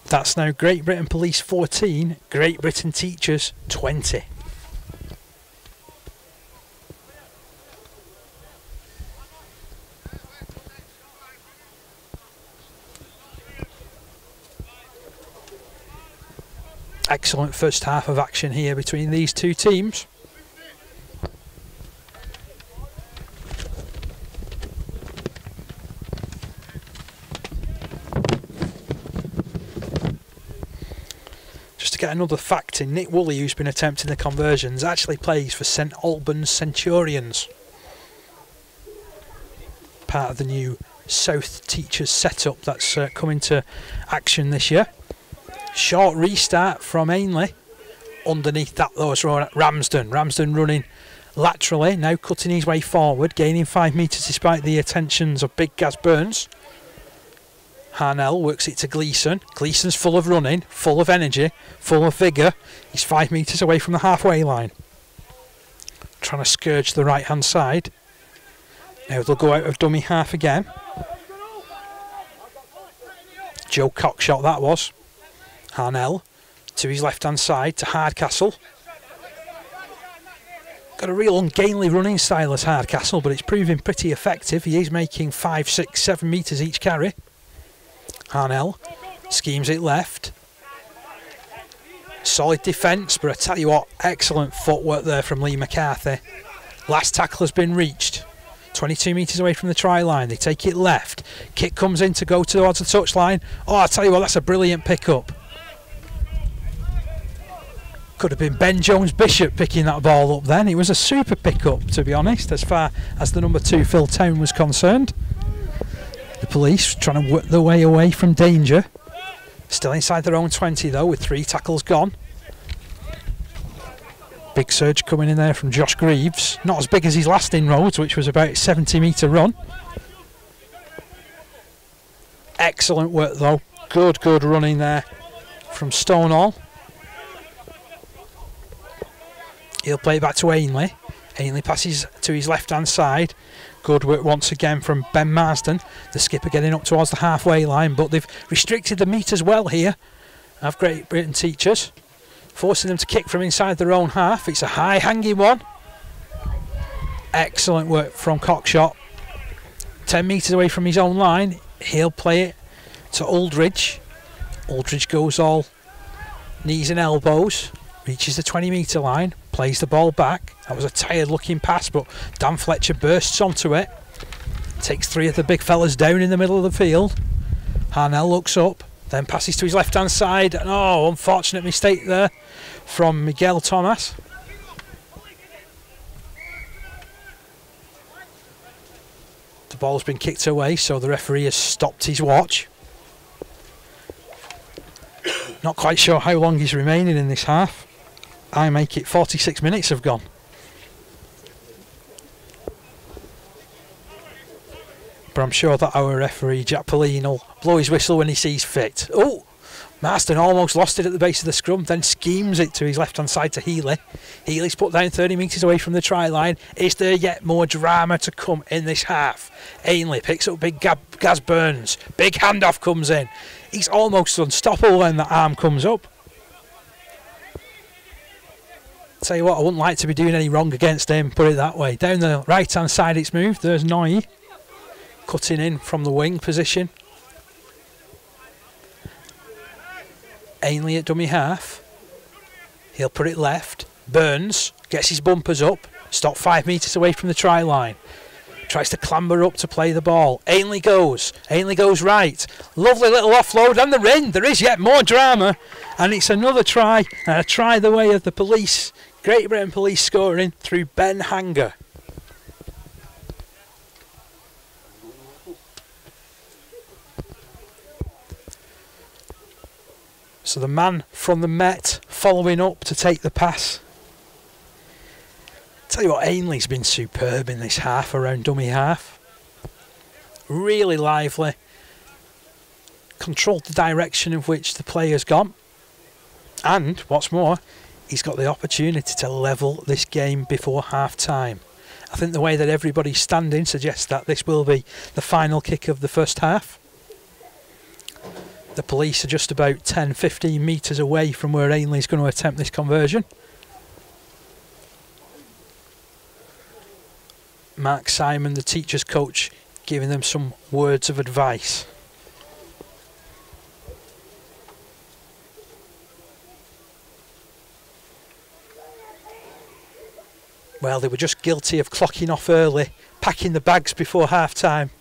That's now Great Britain Police 14, Great Britain Teachers 20. Excellent first half of action here between these two teams. Just to get another fact in, Nick Woolley, who's been attempting the conversions, actually plays for St Albans Centurions. Part of the new South Teachers setup that's coming to action this year. Short restart from Ainley. Underneath that though is Ramsden. Ramsden running laterally, now cutting his way forward, gaining 5 metres despite the attentions of Big Gaz Burns. Harnell works it to Gleeson. Gleeson's full of running, full of energy, full of vigour. He's 5 metres away from the halfway line. Trying to scourge the right hand side. Now they'll go out of dummy half again. Joe Cockshot that was. Harnell to his left hand side to Hardcastle. Got a real ungainly running style as Hardcastle, but it's proving pretty effective. He is making 5, 6, 7 metres each carry. Harnell schemes it left. Solid defence, but I tell you what, excellent footwork there from Lee McCarthy. Last tackle has been reached. 22 metres away from the try line. They take it left. Kick comes in to go towards the touchline. Oh, I tell you what, that's a brilliant pick-up. Could have been Ben Jones-Bishop picking that ball up then. It was a super pick-up, to be honest, as far as the number 2 Phil Town was concerned. The police trying to work their way away from danger. Still inside their own 20 though, with 3 tackles gone. Big surge coming in there from Josh Greaves. Not as big as his last inroads, which was about a 70-metre run. Excellent work though. Good running there from Stonehall. He'll play it back to Ainley. Ainley passes to his left-hand side. Good work once again from Ben Marsden. The skipper getting up towards the halfway line, but they've restricted the meters well here. Have Great Britain teachers, forcing them to kick from inside their own half. It's a high hanging one. Excellent work from Cockshot. 10 metres away from his own line. He'll play it to Aldridge. Aldridge goes all knees and elbows. Reaches the 20-metre line. Plays the ball back. That was a tired looking pass, but Dan Fletcher bursts onto it. Takes 3 of the big fellas down in the middle of the field. Harnell looks up, then passes to his left hand side. And oh, unfortunate mistake there from Miguel Thomas. The ball's been kicked away, so the referee has stopped his watch. Not quite sure how long he's remaining in this half. I make it 46 minutes have gone. But I'm sure that our referee, Jack Pauline, will blow his whistle when he sees fit. Oh, Marston almost lost it at the base of the scrum, then schemes it to his left-hand side to Healy. Healy's put down 30 metres away from the try line. Is there yet more drama to come in this half? Ainley picks up Big Gaz Burns. Big handoff comes in. He's almost unstoppable when that arm comes up. Tell you what, I wouldn't like to be doing any wrong against him, put it that way. Down the right hand side it's moved. There's Noy cutting in from the wing position. Ainley at dummy half. He'll put it left. Burns gets his bumpers up. Stop 5 metres away from the try line. Tries to clamber up to play the ball. Ainley goes right. Lovely little offload and they're in. There is yet more drama. And it's another try. And a try the way of the police. Great Britain Police scoring through Ben Hanger. So the man from the Met following up to take the pass. Tell you what, Ainley's been superb in this half, around dummy half. Really lively. Controlled the direction of which the player's gone. And, what's more, he's got the opportunity to level this game before half-time. I think the way that everybody's standing suggests that this will be the final kick of the first half. The police are just about 10-15 metres away from where Ainley's going to attempt this conversion. Mark Simon, the teacher's coach, giving them some words of advice. Well, they were just guilty of clocking off early, packing the bags before half-time.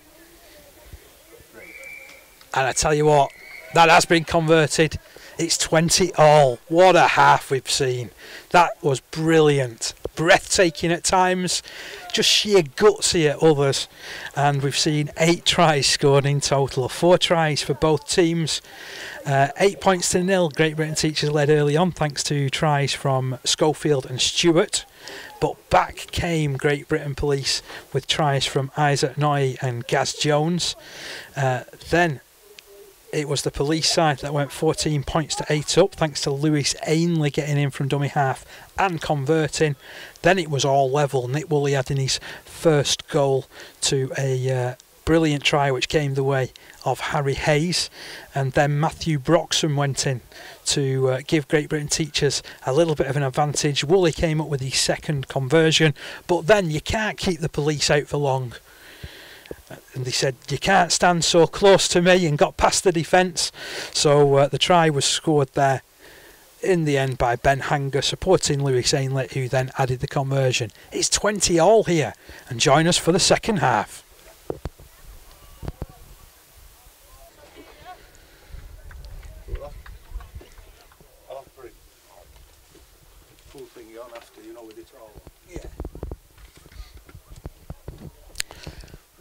And I tell you what, that has been converted. It's 20-all. What a half we've seen. That was brilliant. Breathtaking at times. Just sheer gutsy at others. And we've seen 8 tries scored in total. 4 tries for both teams. 8 points to 0. Great Britain teachers led early on thanks to tries from Schofield and Stewart. but back came Great Britain Police with tries from Isaac Noy and Gaz Jones. Then it was the police side that went 14 points to 8 up, thanks to Lewis Ainley getting in from dummy half and converting. Then it was all level. Nick Woolley adding his first goal to a brilliant try which came the way of Harry Hayes, and then Matthew Broxham went in to give Great Britain Teachers a little bit of an advantage. Woolley came up with his second conversion, but then you can't keep the police out for long. And they said, you can't stand so close to me, and got past the defence. So the try was scored there in the end by Ben Hanger, supporting Lewis Ainley, who then added the conversion. It's 20 all here, and join us for the second half.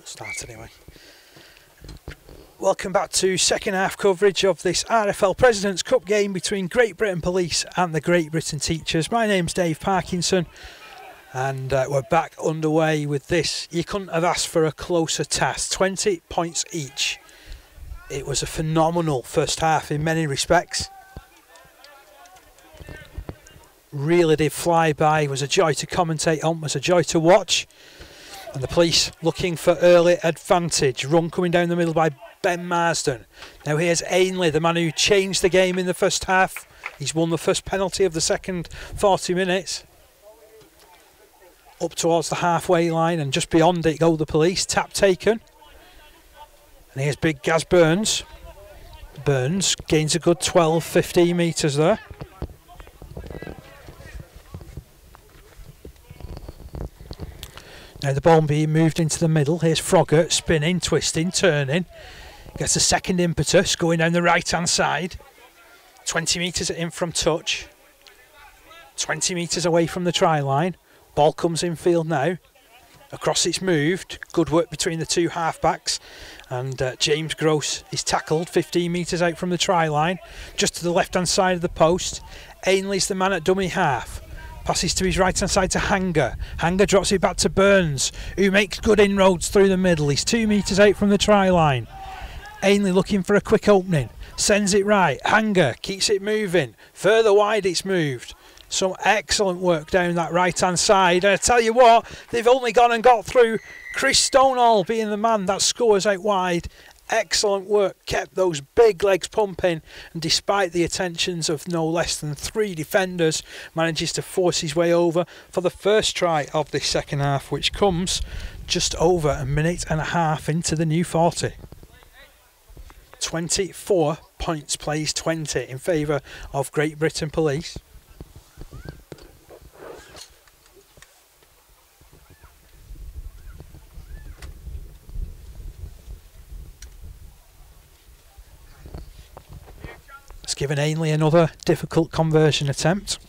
Start anyway. Welcome back to second half coverage of this RFL President's Cup game between Great Britain Police and the Great Britain Teachers. My name's Dave Parkinson, and we're back underway with this. You couldn't have asked for a closer task. 20 points each. It was a phenomenal first half in many respects. Really did fly by. It was a joy to commentate on, it was a joy to watch. And the police looking for early advantage. Run coming down the middle by Ben Marsden. Now here's Ainley, the man who changed the game in the first half. He's won the first penalty of the second 40 minutes. Up towards the halfway line, and just beyond it go the police. Tap taken. And here's big Gaz Burns. Burns gains a good 12-15 metres there. Now the ball being moved into the middle. Here's Froggatt spinning, twisting, turning. Gets a second impetus going down the right hand side. 20 metres in from touch. 20 metres away from the try line. Ball comes in field now. Across it's moved. Good work between the two halfbacks. And James Gross is tackled 15 metres out from the try line. Just to the left hand side of the post. Ainley's the man at dummy half. Passes to his right hand side to Hanger. Hanger drops it back to Burns, who makes good inroads through the middle. He's 2 metres out from the try line. Ainley looking for a quick opening. Sends it right. Hanger keeps it moving. Further wide it's moved. Some excellent work down that right hand side. And I tell you what, they've only gone and got through. Chris Stonehall being the man that scores out wide. Excellent work, kept those big legs pumping, and despite the attentions of no less than 3 defenders, manages to force his way over for the first try of this second half, which comes just over a minute and a half into the new 40. 24 points plays 20 in favour of Great Britain Police. It's given Ainley another difficult conversion attempt.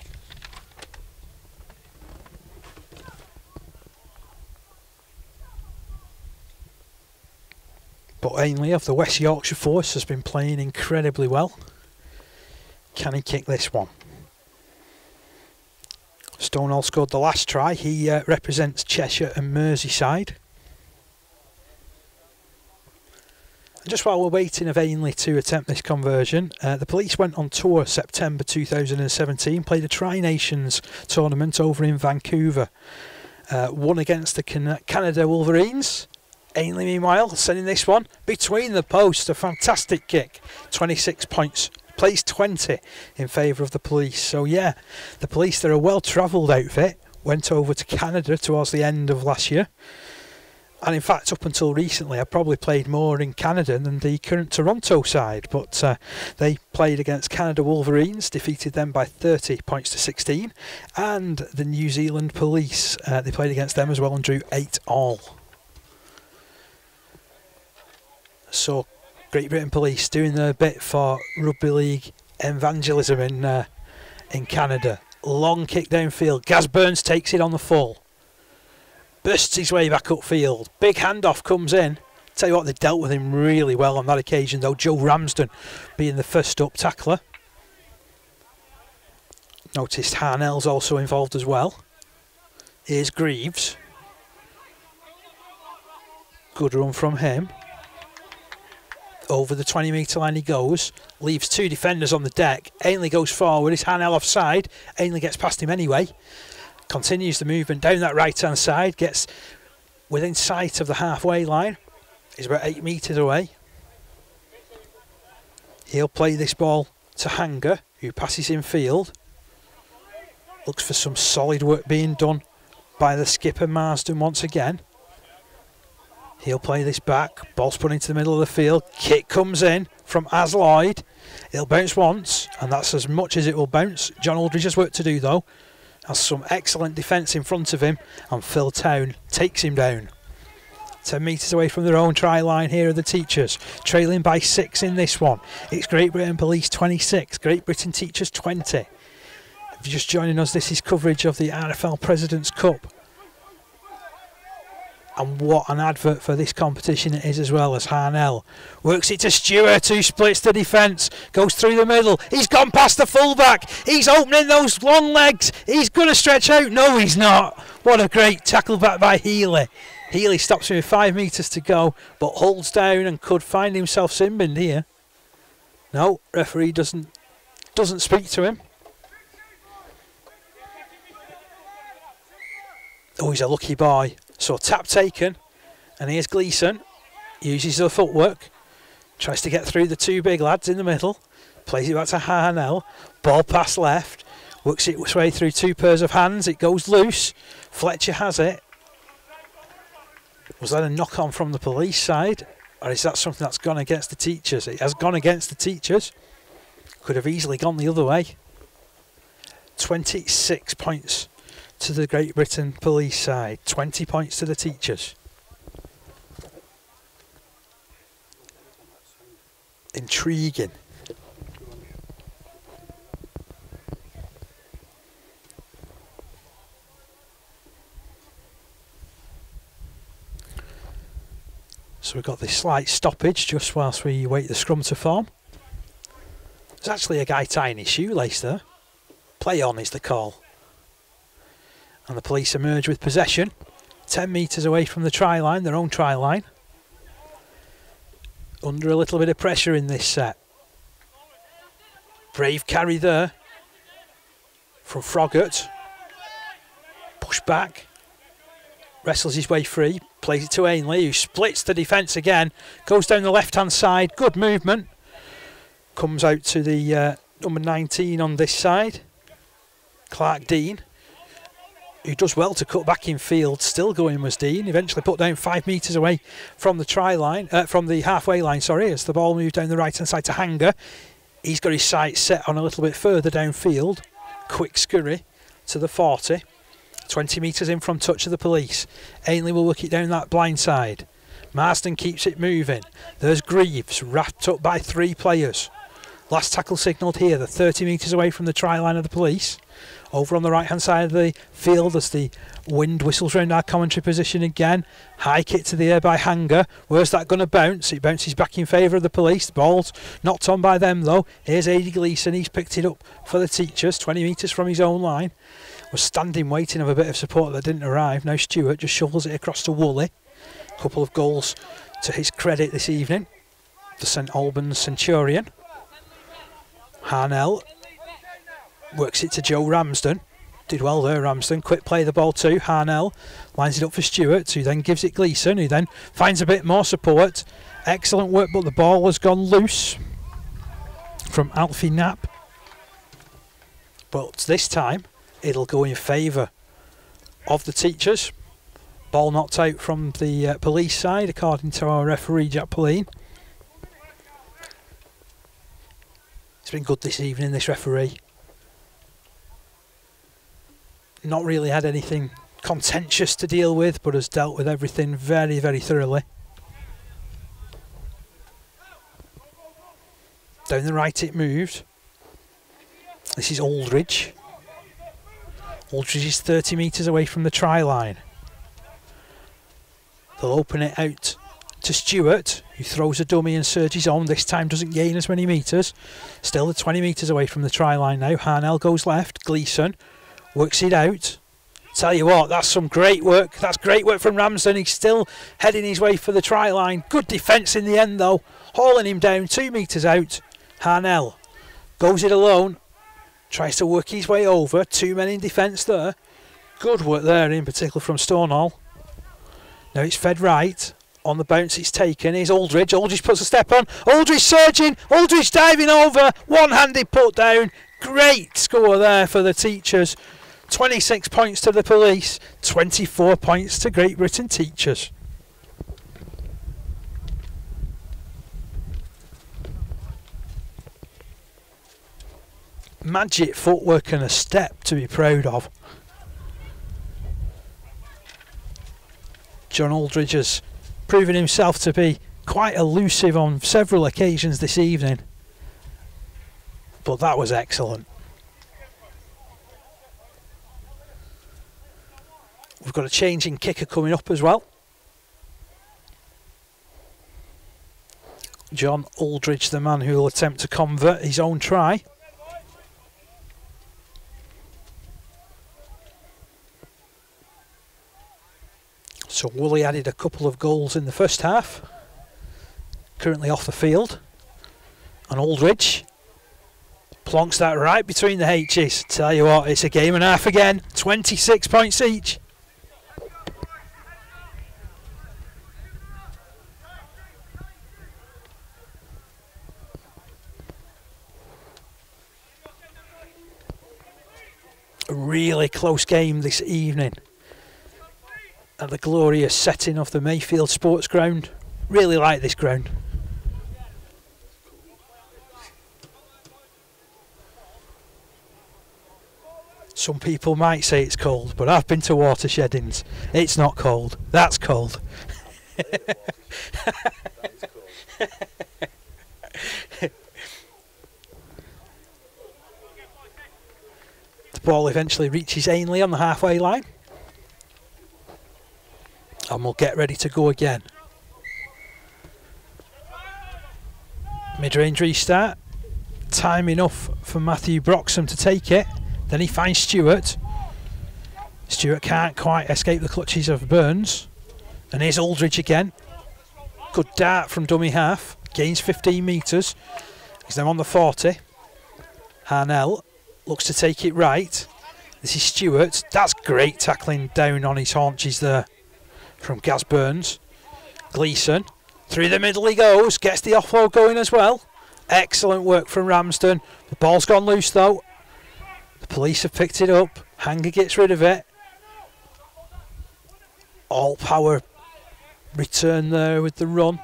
But Ainley of the West Yorkshire Force has been playing incredibly well. Can he kick this one? Stonehall scored the last try. He represents Cheshire and Merseyside. Just while we're waiting of Ainley to attempt this conversion, the police went on tour September 2017, played a Tri-Nations tournament over in Vancouver. Won against the Canada Wolverines. Ainley, meanwhile, sending this one between the posts. A fantastic kick. 26 points. Plays 20 in favour of the police. So yeah, the police, they're a well-travelled outfit. Went over to Canada towards the end of last year. And in fact, up until recently, I probably played more in Canada than the current Toronto side. But they played against Canada Wolverines, defeated them by 30 points to 16. And the New Zealand Police, they played against them as well and drew 8-all. So, Great Britain Police doing their bit for rugby league evangelism in Canada. Long kick downfield. Gaz Burns takes it on the full. Bursts his way back upfield. Big handoff comes in. Tell you what, they dealt with him really well on that occasion, though. Joe Ramsden being the first up tackler. Noticed Harnell's also involved as well. Here's Greaves. Good run from him. Over the 20-metre line he goes. Leaves two defenders on the deck. Ainley goes forward. It's Harnell offside. Ainley gets past him anyway. Continues the movement down that right-hand side. Gets within sight of the halfway line. He's about 8 metres away. He'll play this ball to Hanger, who passes in field. Looks for some solid work being done by the skipper Marsden once again. He'll play this back. Ball's put into the middle of the field. Kick comes in from Az Lloyd. It'll bounce once, and that's as much as it will bounce. John Aldridge has work to do though. Has some excellent defence in front of him, and Phil Town takes him down. 10 metres away from their own try line. Here are the Teachers, trailing by 6 in this one. It's Great Britain Police 26, Great Britain Teachers 20. If you're just joining us, this is coverage of the RFL President's Cup. And what an advert for this competition it is, as well, as Harnell works it to Stewart, who splits the defence, goes through the middle. He's gone past the fullback. He's opening those long legs. He's going to stretch out. No, he's not. What a great tackle back by Healy. Healy stops him with 5 metres to go, but holds down and could find himself sin-binned here. No, referee doesn't speak to him. Oh, he's a lucky boy. So tap taken, and here's Gleeson. Uses the footwork, tries to get through the two big lads in the middle, plays it back to Harnell. Ball pass left, works its way through two pairs of hands. It goes loose. Fletcher has it. Was that a knock on from the police side, or is that something that's gone against the Teachers? It has gone against the Teachers. Could have easily gone the other way. 26 points to the Great Britain Police side, 20 points to the Teachers. Intriguing. So we've got this slight stoppage just whilst we wait the scrum to form. There's actually a guy tying his shoelace there. Play on is the call. And the police emerge with possession, 10 metres away from the try line, their own try line. Under a little bit of pressure in this set. Brave carry there from Froggatt. Push back. Wrestles his way free. Plays it to Ainley, who splits the defence again. Goes down the left-hand side. Good movement. Comes out to the number 19 on this side. Clark Dean, who does well to cut back in field. Still going was Dean. Eventually put down 5 metres away from the try line, from the halfway line, sorry, as the ball moved down the right-hand side to Hanger. He's got his sights set on a little bit further downfield. Quick scurry to the 40. 20 metres in from touch of the police. Ainley will work it down that blind side. Marsden keeps it moving. There's Greaves, wrapped up by 3 players. Last tackle signalled here, the 30 metres away from the try line of the police. Over on the right hand side of the field as the wind whistles round our commentary position again. High kick to the air by Hanger. Where's that going to bounce? It bounces back in favour of the police. The ball's knocked on by them though. Here's Adi Gleeson. He's picked it up for the Teachers, 20 metres from his own line. Was standing waiting of a bit of support that didn't arrive. Now Stewart just shovels it across to Woolley. A couple of goals to his credit this evening. The St Albans Centurion. Harnell works it to Joe Ramsden. Did well there, Ramsden. Quick play the ball to Harnell. Lines it up for Stewart, who then gives it Gleeson, who then finds a bit more support. Excellent work, but the ball has gone loose from Alfie Knapp. But this time, it'll go in favour of the Teachers. Ball knocked out from the police side, according to our referee, Jack Pauline. It's been good this evening, this referee. Not really had anything contentious to deal with, but has dealt with everything very, very thoroughly. Down the right it moved. This is Aldridge. Aldridge is 30 metres away from the try line. They'll open it out to Stewart, who throws a dummy and surges on. This time doesn't gain as many metres. Still the 20 metres away from the try line now. Harnell goes left. Gleeson works it out. Tell you what, that's some great work. That's great work from Ramsden. He's still heading his way for the try line. Good defence in the end though. Hauling him down 2 metres out. Harnell goes it alone. Tries to work his way over. 2 men in defence there. Good work there in particular from Stonehall. Now it's fed right. On the bounce it's taken. Here's Aldridge. Aldridge puts a step on. Aldridge surging. Aldridge diving over. One-handed put down. Great score there for the Teachers. 26 points to the Police. 24 points to Great Britain Teachers. Magic footwork and a step to be proud of. John Aldridge has proven himself to be quite elusive on several occasions this evening, but that was excellent. We've got a changing kicker coming up as well. John Aldridge, the man who will attempt to convert his own try. So Woolley added a couple of goals in the first half. Currently off the field. And Aldridge plonks that right between the H's. Tell you what, it's a game and a half again. 26 points each. A really close game this evening at the glorious setting of the Mayfield Sports Ground. Really like this ground. Some people might say it's cold, but I've been to Watersheddings. It's not cold. That's cold. The ball eventually reaches Ainley on the halfway line. And we'll get ready to go again. Mid-range restart. Time enough for Matthew Broxham to take it. Then he finds Stewart. Stewart can't quite escape the clutches of Burns. And here's Aldridge again. Good dart from dummy half. Gains 15 metres. He's now on the 40. Harnell looks to take it right. This is Stewart. That's great tackling down on his haunches there from Gaz Burns. Gleeson, through the middle he goes, gets the offload going as well. Excellent work from Ramsden. The ball's gone loose though. The Police have picked it up. Hanger gets rid of it. All power return there with the run.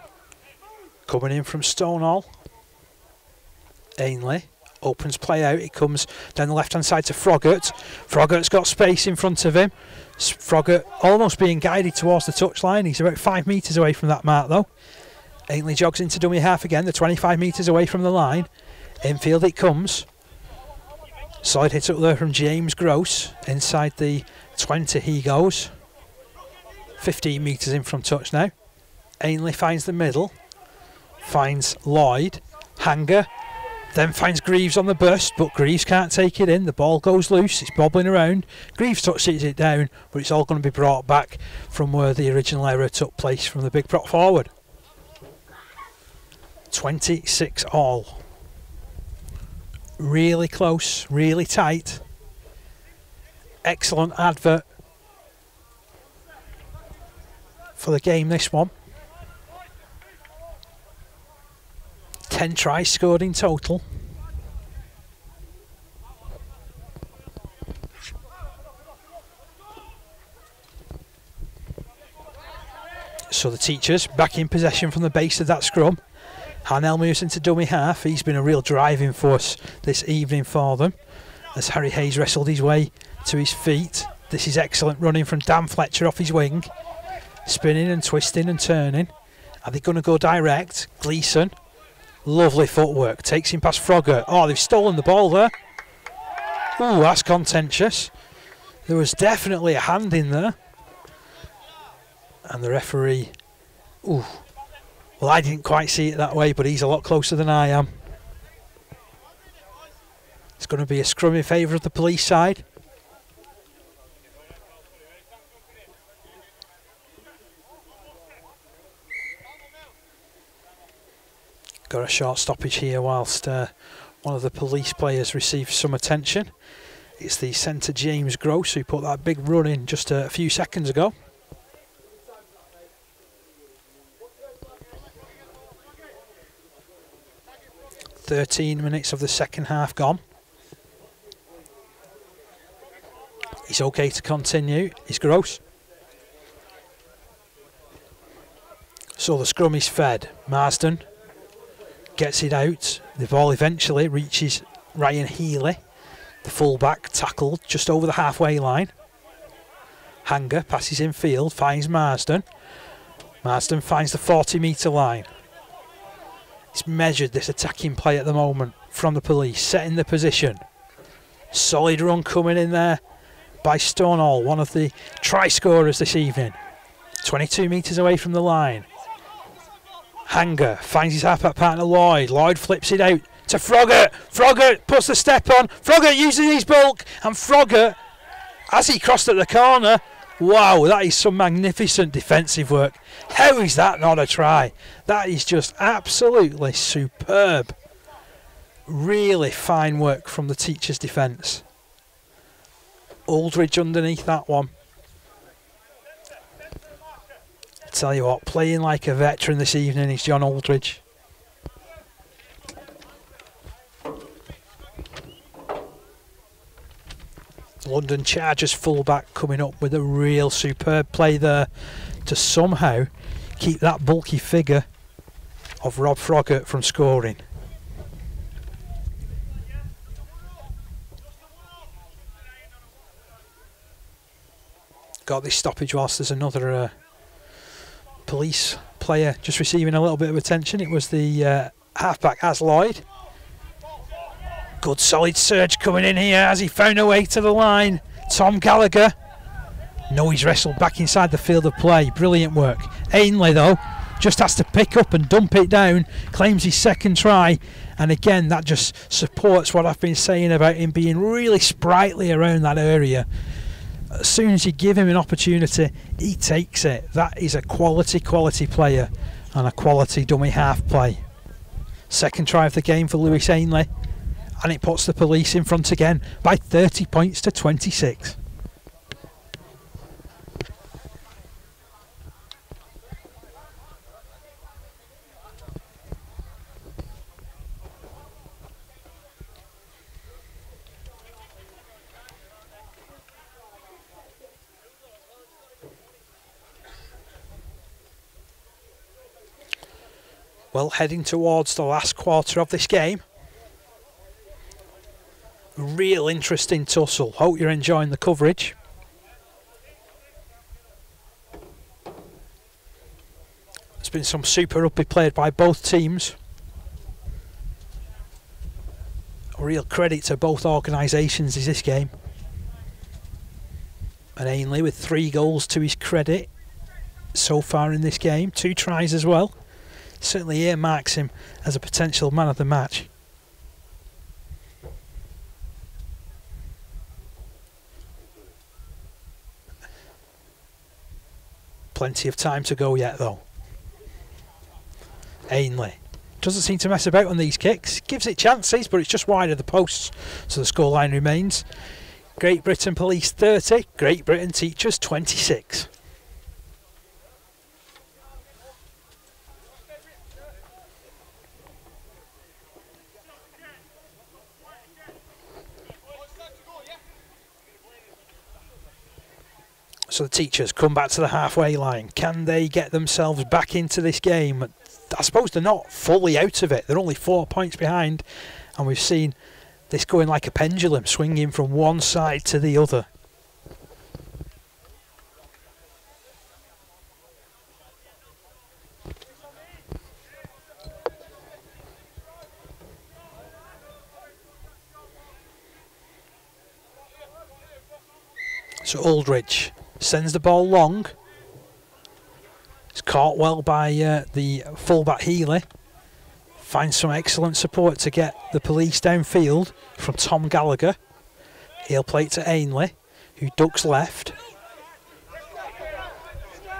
Coming in from Stonehall. Ainley opens play out. It comes down the left hand side to Froggatt. Froggatt's got space in front of him. Froggatt almost being guided towards the touchline. He's about 5 metres away from that mark though. Ainley jogs into dummy half again. They're 25 metres away from the line. Infield it comes. Solid hit up there from James Gross. Inside the 20 he goes. 15 metres in from touch now. Ainley finds the middle. Finds Lloyd. Hanger. Then finds Greaves on the burst, but Greaves can't take it in. The ball goes loose. It's bobbling around. Greaves touches it down, but it's all going to be brought back from where the original error took place from the big prop forward. 26 all. Really close, really tight. Excellent advert for the game, this one. 10 tries scored in total. So the Teachers back in possession from the base of that scrum. Harnell moves into dummy half. He's been a real driving force this evening for them as Harry Hayes wrestled his way to his feet. This is excellent running from Dan Fletcher off his wing. Spinning and twisting and turning. Are they going to go direct? Gleeson. Lovely footwork. Takes him past Froggatt. Oh, they've stolen the ball there. Ooh, that's contentious. There was definitely a hand in there. And the referee... Ooh. Well, I didn't quite see it that way, but he's a lot closer than I am. It's going to be a scrum in favour of the Police side. Got a short stoppage here whilst one of the police players receives some attention. It's the centre James Gross who put that big run in just a few seconds ago. "13 minutes of the second half gone. He's okay to continue. He's Gross. So the scrum is fed. Marsden gets it out. The ball eventually reaches Ryan Healy, the fullback, tackled just over the halfway line. Hanger passes in field, finds Marsden. Marsden finds the 40-metre line. It's measured, this attacking play at the moment from the police, setting the position. Solid run coming in there by Stonehall, one of the try scorers this evening. 22 metres away from the line. Hanger finds his halfback partner Lloyd. Lloyd flips it out to Froggatt. Froggatt puts the step on. Froggatt uses his bulk, and Froggatt, as he crossed at the corner, wow, that is some magnificent defensive work. How is that not a try? That is just absolutely superb. Really fine work from the Teachers' defence. Aldridge underneath that one. Tell you what, playing like a veteran this evening is John Aldridge. London Chargers fullback coming up with a real superb play there to somehow keep that bulky figure of Rob Froggatt from scoring. Got this stoppage whilst there's another police player just receiving a little bit of attention. It was the halfback, Az Lloyd. Good solid surge coming in here as he found a way to the line. Tom Gallagher. No, he's wrestled back inside the field of play. Brilliant work. Ainley though just has to pick up and dump it down. Claims his second try, and again that just supports what I've been saying about him being really sprightly around that area. As soon as you give him an opportunity, he takes it. That is a quality player and a quality dummy half play. Second try of the game for Lewis Ainley, and it puts the police in front again by 30 points to 26. Well, heading towards the last quarter of this game. Real interesting tussle. Hope you're enjoying the coverage. There's been some super rugby played by both teams. A real credit to both organisations is this game. And Ainley with 3 goals to his credit so far in this game. 2 tries as well. Certainly earmarks him as a potential man of the match. Plenty of time to go yet though. Ainley doesn't seem to mess about on these kicks. Gives it chances, but it's just wide of the posts, so the scoreline remains Great Britain Police 30, Great Britain Teachers 26. So the Teachers come back to the halfway line. Can they get themselves back into this game? I suppose they're not fully out of it. They're only 4 points behind, and we've seen this going like a pendulum, swinging from one side to the other. So Aldridge sends the ball long. It's caught well by the fullback Healy. Finds some excellent support to get the police downfield from Tom Gallagher. He'll play it to Ainley, who ducks left.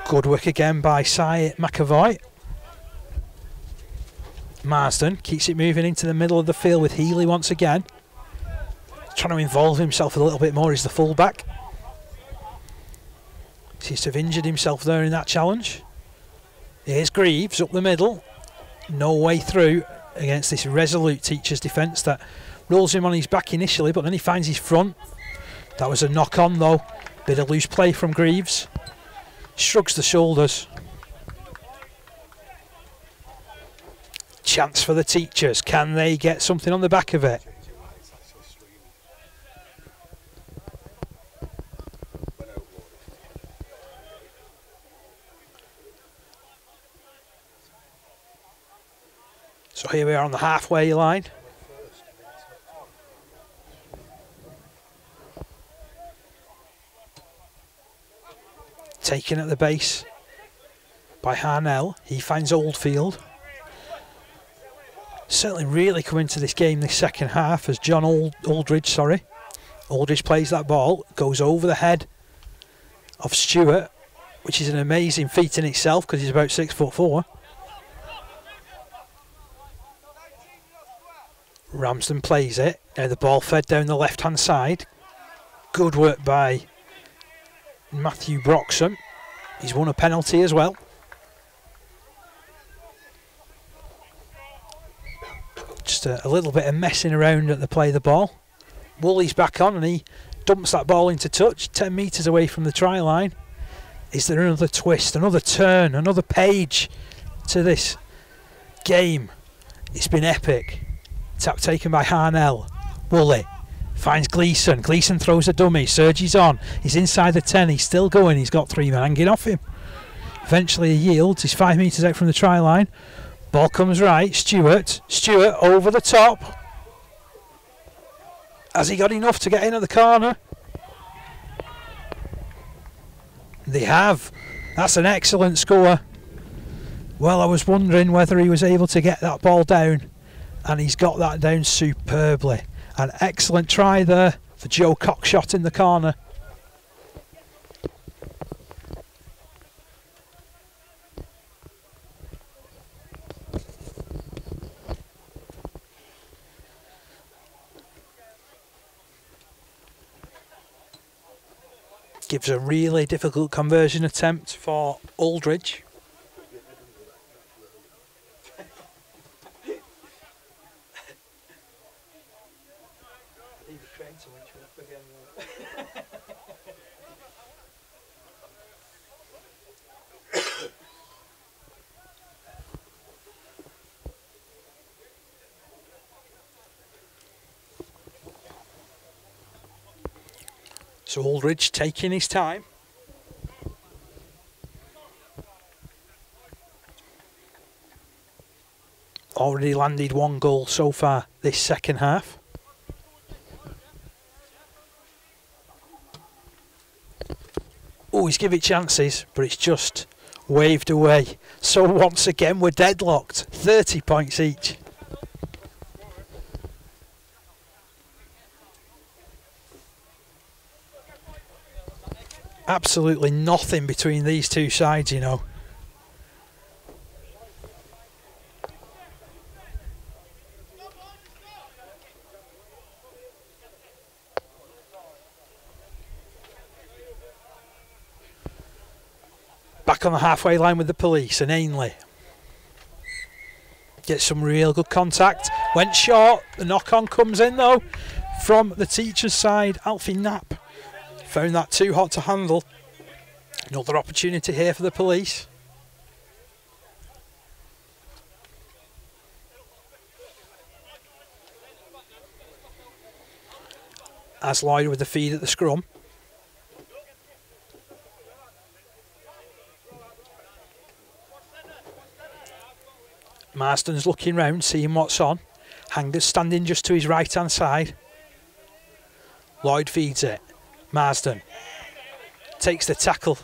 Good work again by Cy McAvoy. Marsden keeps it moving into the middle of the field with Healy once again. Trying to involve himself a little bit more as the fullback. Seems to have injured himself there in that challenge. Here's Greaves up the middle. No way through against this resolute Teachers defence that rolls him on his back initially, but then he finds his front. That was a knock on though. Bit of loose play from Greaves. Shrugs the shoulders. Chance for the Teachers. Can they get something on the back of it? So here we are on the halfway line. Taken at the base by Harnell. He finds Oldfield. Certainly really come into this game this second half as John Aldridge plays that ball, goes over the head of Stewart, which is an amazing feat in itself because he's about 6'4". Ramsden plays it. Now the ball fed down the left hand side. Good work by Matthew Broxham. He's won a penalty as well. Just a little bit of messing around at the play of the ball. Woolley's back on and he dumps that ball into touch, 10 metres away from the try line. Is there another twist, another turn, another page to this game? It's been epic. Tap taken by Harnell. Woolley finds Gleeson. Gleeson throws a dummy. Sergi's on. He's inside the 10. He's still going. He's got 3 men hanging off him. Eventually he yields. He's 5 metres out from the try line. Ball comes right. Stewart over the top. Has he got enough to get in at the corner? They have. That's an excellent score. Well, I was wondering whether he was able to get that ball down. And he's got that down superbly. An excellent try there for Joe Cockshott in the corner. Gives a really difficult conversion attempt for Aldridge. So Aldridge taking his time. Already landed 1 goal so far this second half. Oh, he's given it chances, but it's just waved away. So once again we're deadlocked. 30 points each. Absolutely nothing between these two sides, you know. Back on the halfway line with the police and Ainley. Gets some real good contact. Went short. The knock-on comes in though from the Teachers' side. Alfie Knapp found that too hot to handle. Another opportunity here for the police. As Lloyd with the feed at the scrum. Marston's looking round, seeing what's on. Hanger's standing just to his right hand side. Lloyd feeds it. Marsden takes the tackle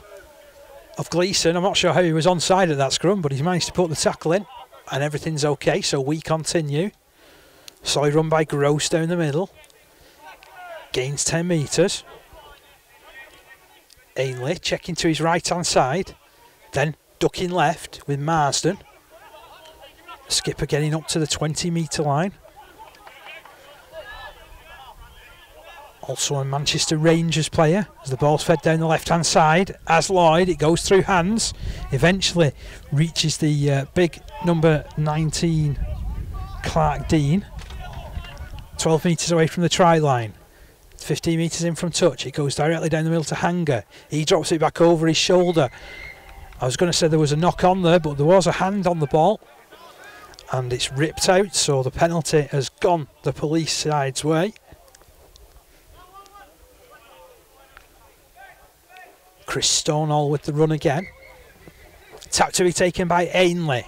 of Gleeson. I'm not sure how he was onside at that scrum, but he's managed to put the tackle in and everything's okay, so we continue. Solid run by Gross down the middle. Gains 10 metres. Ainley checking to his right hand side, then ducking left with Marsden. Skipper getting up to the 20-metre line. Also a Manchester Rangers player as the ball's fed down the left-hand side. As Lloyd, it goes through hands. Eventually reaches the big number 19, Clark Dean. 12 metres away from the try line. 15 metres in from touch. It goes directly down the middle to Hanger. He drops it back over his shoulder. I was going to say there was a knock on there, but there was a hand on the ball. And it's ripped out, so the penalty has gone the police side's way. Chris Stonehall with the run again. Tap to be taken by Ainley.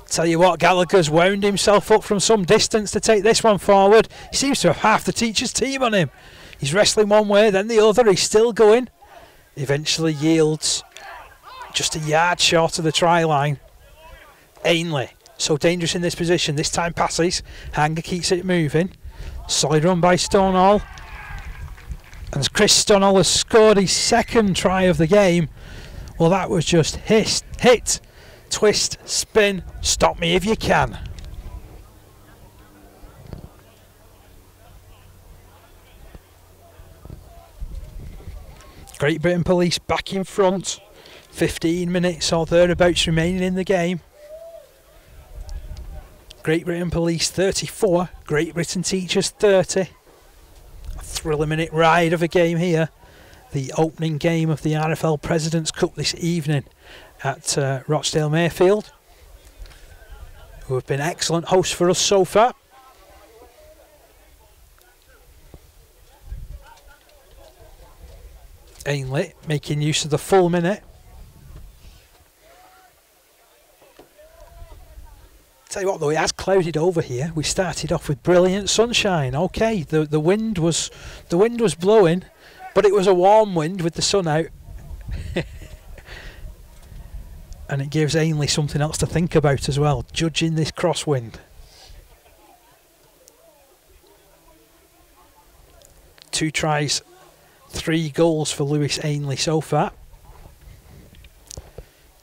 Tell you what, Gallagher's wound himself up from some distance to take this one forward. He seems to have half the teacher's team on him. He's wrestling one way, then the other. He's still going. Eventually yields just a yard short of the try line. Ainley, so dangerous in this position. This time passes. Hanger keeps it moving. Solid run by Stonehall. And Chris Stonehall has scored his second try of the game. Well, that was just hit, twist, spin, stop me if you can. Great Britain Police back in front. 15 minutes or thereabouts remaining in the game. Great Britain Police 34, Great Britain Teachers 30. Thrill-a-minute ride of a game here. The opening game of the RFL President's Cup this evening at Rochdale Mayfield, who have been excellent hosts for us so far. Ainley making use of the full minute. Tell you what though, it has clouded over here. We started off with brilliant sunshine. Okay, the wind was blowing, but it was a warm wind with the sun out. And it gives Ainley something else to think about as well, judging this crosswind. 2 tries, 3 goals for Lewis Ainley so far.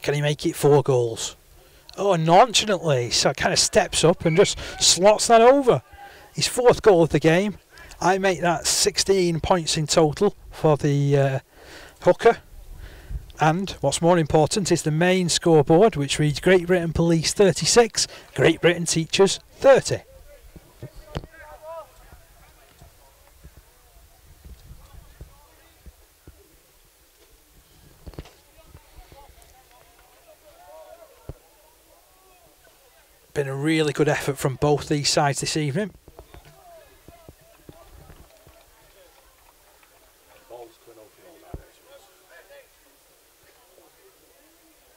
Can he make it 4 goals? Oh, nonchalantly, so kind of steps up and just slots that over. His 4th goal of the game. I make that 16 points in total for the hooker. And what's more important is the main scoreboard, which reads Great Britain Police 36, Great Britain Teachers 30. Been a really good effort from both these sides this evening.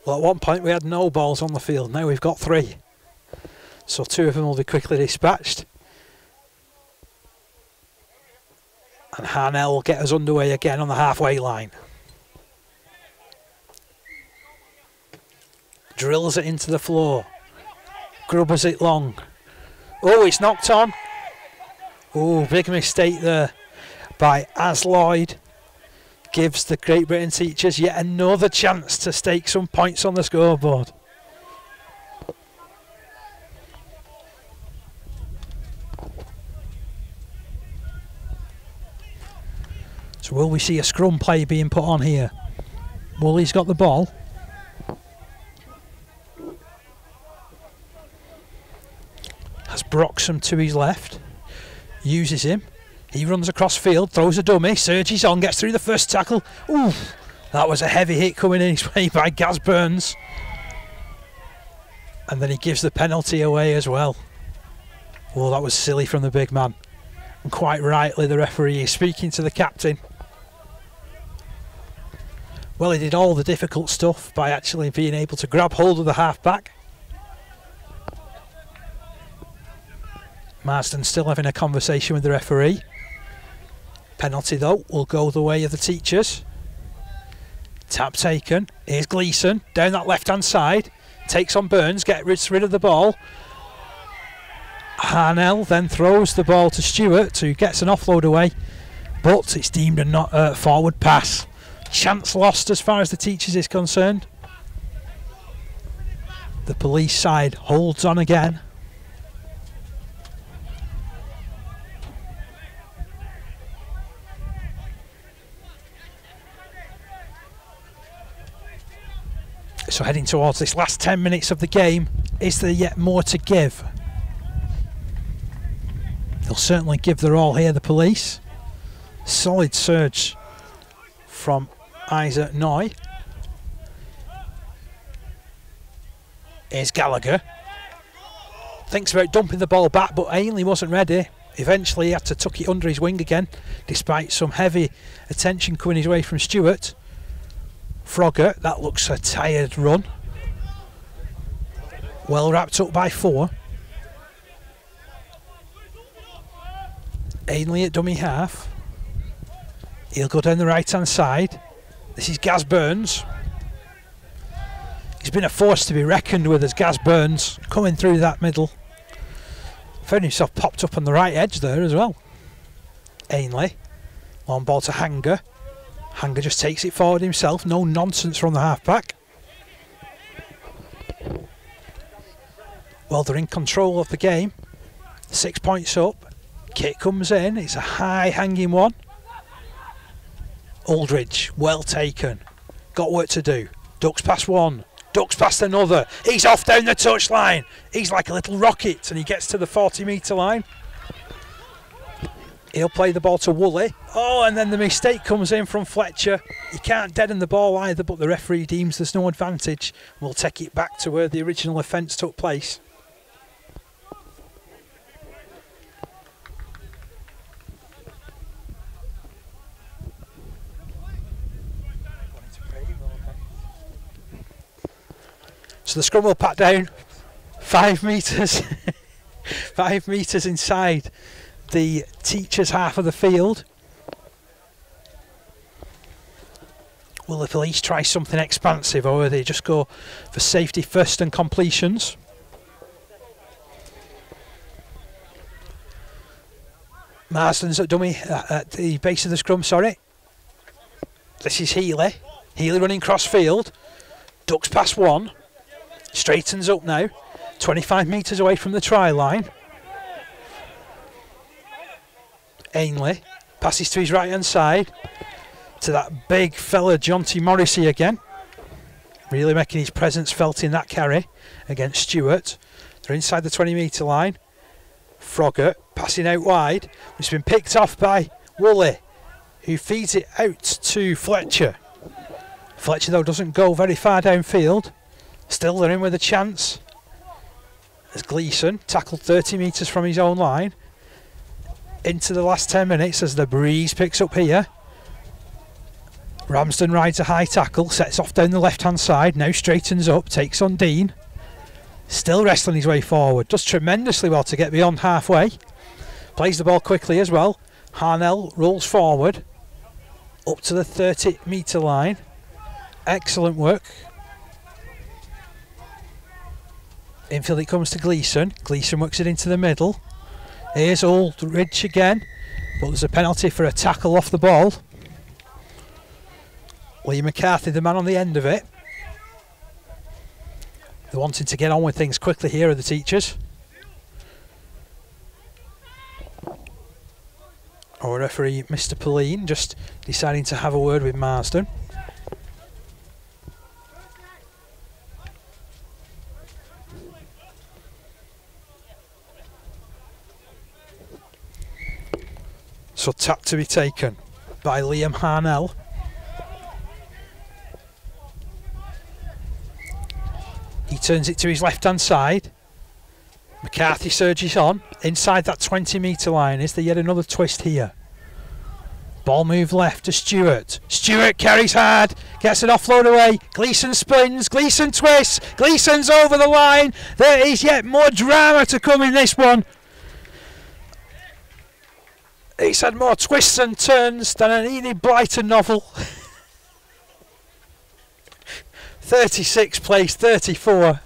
Well, at one point we had no balls on the field, now we've got 3. So 2 of them will be quickly dispatched. And Harnell will get us underway again on the halfway line. Drills it into the floor. Grubbers it long. Oh, it's knocked on. Oh, big mistake there by As Lloyd. Gives the Great Britain Teachers yet another chance to stake some points on the scoreboard. So will we see a scrum play being put on here? Woolley's got the ball. Has Broxham to his left. Uses him. He runs across field, throws a dummy, surges on, gets through the first tackle. Ooh, that was a heavy hit coming in his way by Gaz Burns. And then he gives the penalty away as well. Oh, that was silly from the big man. And quite rightly the referee is speaking to the captain. Well, he did all the difficult stuff by actually being able to grab hold of the half-back. Marsden still having a conversation with the referee. Penalty though will go the way of the Teachers. Tap taken. Here's Gleeson down that left hand side. Takes on Burns, gets rid of the ball. Harnell then throws the ball to Stewart, who gets an offload away, but it's deemed a not forward pass. Chance lost as far as the Teachers is concerned. The police side holds on again. So heading towards this last 10 minutes of the game, is there yet more to give? They'll certainly give their all here, the police. Solid surge from Isaac Noy. Here's Gallagher. Thinks about dumping the ball back, but Ainley wasn't ready. Eventually he had to tuck it under his wing again, despite some heavy attention coming his way from Stewart. Frogger, that looks a tired run. Well wrapped up by 4. Ainley at dummy half. He'll go down the right hand side. This is Gaz Burns. He's been a force to be reckoned with as Gaz Burns coming through that middle. Found himself popped up on the right edge there as well. Ainley. Long ball to Hanger. Hanger just takes it forward himself. No nonsense from the halfback. Well, they're in control of the game. 6 points up. Kick comes in. It's a high hanging one. Aldridge, well taken. Got work to do. Ducks past one. Ducks past another. He's off down the touchline. He's like a little rocket and he gets to the 40-metre line. He'll play the ball to Woolley. Oh, and then the mistake comes in from Fletcher. He can't deaden the ball either, but the referee deems there's no advantage. We'll take it back to where the original offence took place. So the scrum will pat down 5 metres 5 metres inside the teachers' half of the field. Will the police try something expansive, or will they just go for safety first and completions? Marsden's at dummy at the base of the scrum, sorry. This is Healy. Healy running cross field. Ducks past one. Straightens up now. 25 metres away from the try line. Ainley passes to his right hand side to that big fella Jonty Morrissey again, really making his presence felt in that carry against Stewart. They're inside the 20-metre line. Frogger passing out wide, which has been picked off by Woolley, who feeds it out to Fletcher. Fletcher though doesn't go very far downfield. Still they're in with a chance as Gleeson tackled 30 metres from his own line. Into the last 10 minutes as the breeze picks up here. Ramsden rides a high tackle, sets off down the left hand side, now straightens up, takes on Dean. Still wrestling his way forward, does tremendously well to get beyond halfway. Plays the ball quickly as well. Harnell rolls forward up to the 30-metre line. Excellent work. Infield it comes to Gleeson. Gleeson works it into the middle. Here's Aldridge again, but there's a penalty for a tackle off the ball. Lee McCarthy, the man on the end of it. They're wanting to get on with things quickly here, are the teachers. Our referee, Mr. Pauline, just deciding to have a word with Marsden. So tap to be taken by Liam Harnell. He turns it to his left hand side. McCarthy surges on. Inside that 20-metre line. Is there yet another twist here? Ball move left to Stewart. Stewart carries hard. Gets an offload away. Gleeson spins. Gleeson twists. Gleeson's over the line. There is yet more drama to come in this one. He's had more twists and turns than an Enid Blyton novel. 36 plays 34.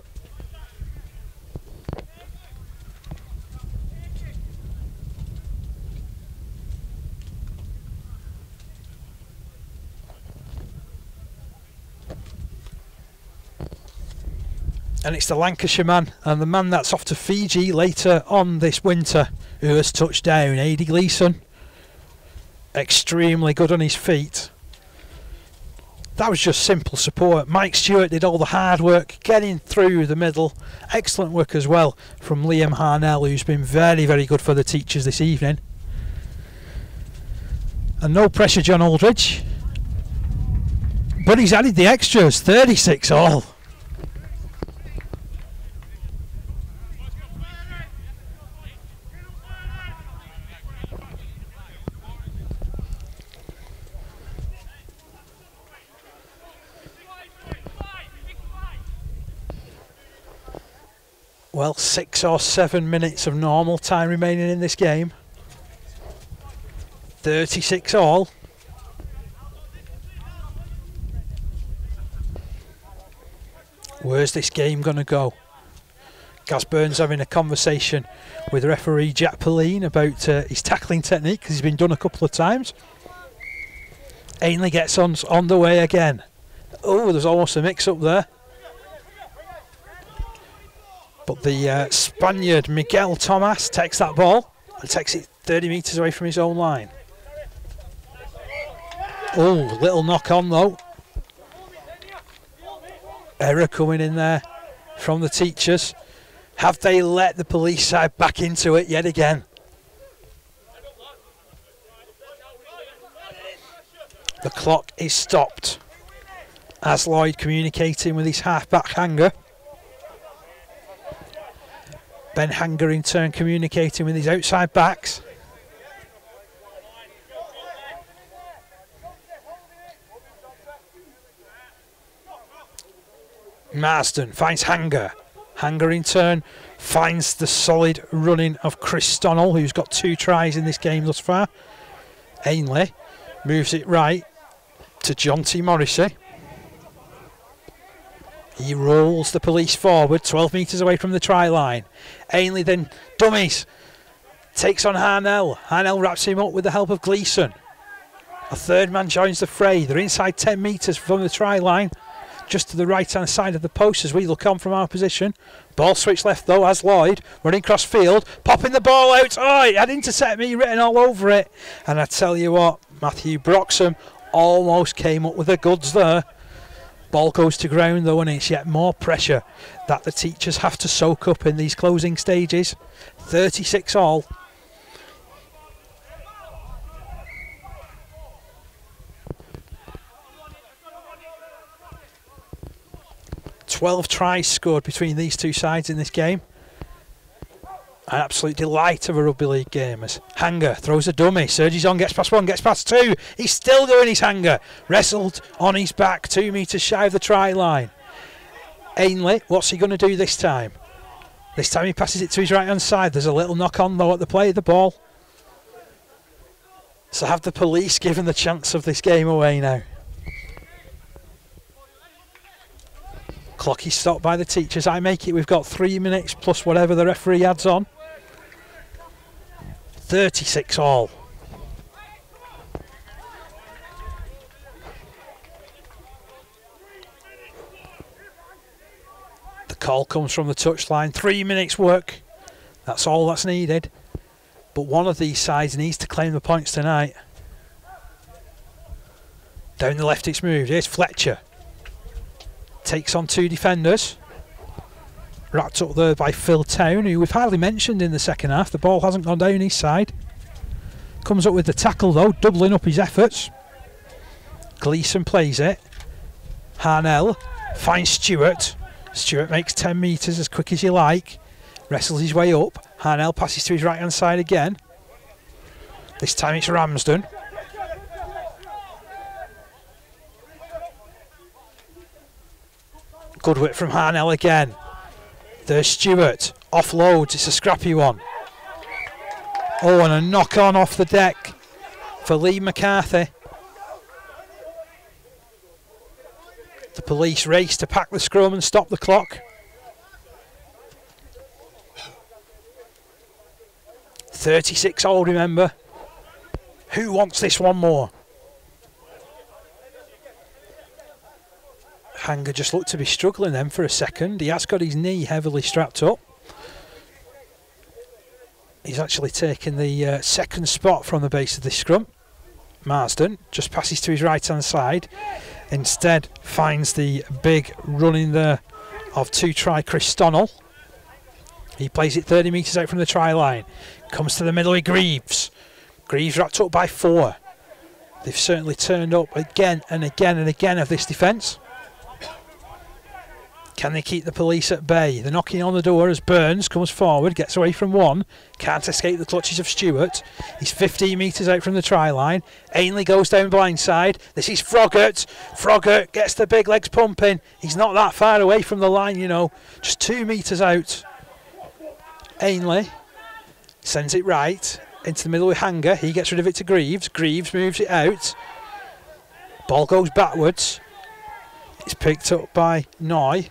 And it's the Lancashire man, and the man that's off to Fiji later on this winter, who has touched down, Adi Gleeson. Extremely good on his feet. That was just simple support. Mike Stewart did all the hard work, getting through the middle. Excellent work as well from Liam Harnell, who's been very, very good for the teachers this evening. And no pressure, John Aldridge. But he's added the extras, 36 all. Well, 6 or 7 minutes of normal time remaining in this game. 36 all. Where's this game going to go? Gaz Burns having a conversation with referee Jack Pauline about his tackling technique, because he's been done a couple of times. Ainley gets on the way again. Oh, there's almost a mix-up there. But the Spaniard Miguel Tomas takes that ball and takes it 30 metres away from his own line. Oh, little knock on though. Error coming in there from the teachers. Have they let the police side back into it yet again? The clock is stopped as Lloyd communicating with his half-back Hanger. Ben Hanger in turn communicating with his outside backs. Marsden finds Hanger. Hanger in turn finds the solid running of Chris Stonnell, who's got 2 tries in this game thus far. Ainley moves it right to John T. Morrissey. He rolls the police forward, 12 metres away from the try line. Ainley then dummies. Takes on Harnell. Harnell wraps him up with the help of Gleeson. A third man joins the fray. They're inside 10 metres from the try line, just to the right hand side of the post as we look on from our position. Ball switch left though as Lloyd running cross field, popping the ball out. Oh, it had intercept me written all over it. And I tell you what, Matthew Broxham almost came up with the goods there. Ball goes to ground though, and it's yet more pressure that the teachers have to soak up in these closing stages. 36 all. "12 tries scored between these two sides in this game. An absolute delight of a rugby league game as Hanger throws a dummy. Surges on, gets past 1, gets past 2. He's still going his Hanger. Wrestled on his back, 2 metres shy of the try line. Ainley, what's he going to do this time? This time he passes it to his right hand side. There's a little knock on though at the play of the ball. So have the police given the chance of this game away now? Clock is stopped by the teachers. I make it we've got 3 minutes plus whatever the referee adds on. 36 all. The call comes from the touchline. 3 minutes work. That's all that's needed. But one of these sides needs to claim the points tonight. Down the left it's moved. Here's Fletcher. Takes on 2 defenders. Wrapped up there by Phil Town, who we've hardly mentioned in the second half. The ball hasn't gone down his side. Comes up with the tackle though, doubling up his efforts. Gleeson plays it. Harnell finds Stewart. Stewart makes 10 metres as quick as you like. Wrestles his way up. Harnell passes to his right hand side again. This time it's Ramsden. Good work from Harnell again. There's Stewart. Offloads. It's a scrappy one. Oh, and a knock on off the deck for Lee McCarthy. The police race to pack the scrum and stop the clock. 36 all, remember. Who wants this one more? Hanger just looked to be struggling then for a second. He has got his knee heavily strapped up. He's actually taken the second spot from the base of the scrum. Marsden just passes to his right hand side. Instead finds the big run in there of 2-try Chris Stonnell. He plays it 30 metres out from the try line. Comes to the middle with Greaves. Greaves wrapped up by 4. They've certainly turned up again and again and again of this defence. Can they keep the police at bay? They're knocking on the door as Burns comes forward, gets away from 1. Can't escape the clutches of Stewart. He's 15 metres out from the try line. Ainley goes down blindside. This is Froggatt. Froggatt gets the big legs pumping. He's not that far away from the line, you know. Just 2 metres out. Ainley sends it right into the middle with Hanger. He gets rid of it to Greaves. Greaves moves it out. Ball goes backwards. It's picked up by Noy.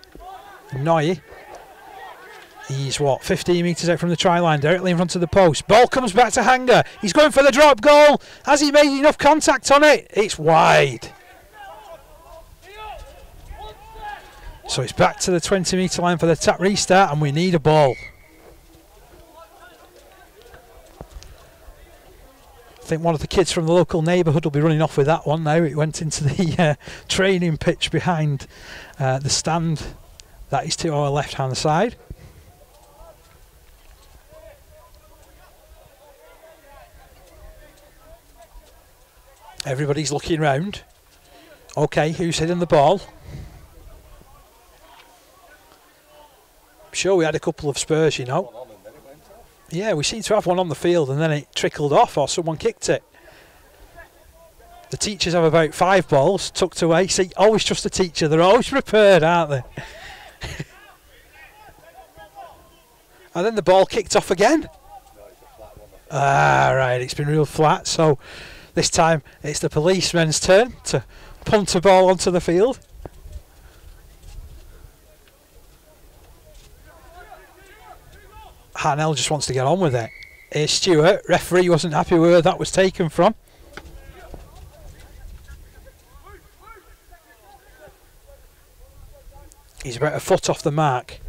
He's what, 15 metres out from the try line, directly in front of the post. Ball comes back to Hanger. He's going for the drop goal. Has he made enough contact on it? It's wide. So it's back to the 20 metre line for the tap restart, and we need a ball. I think one of the kids from the local neighbourhood will be running off with that one now. It went into the training pitch behind the stand. That is to our left hand side. Everybody's looking round. Okay, who's hitting the ball? I'm sure we had a couple of Spurs, you know. Yeah, we seem to have one on the field and then it trickled off or someone kicked it. The teachers have about 5 balls tucked away. See, always trust the teacher. They're always prepared, aren't they? And then the ball kicked off again. Right, it's been real flat. So this time it's the policeman's turn to punt a ball onto the field. Harnell just wants to get on with it. Here's Stewart. Referee wasn't happy where that was taken from. He's about a foot off the mark.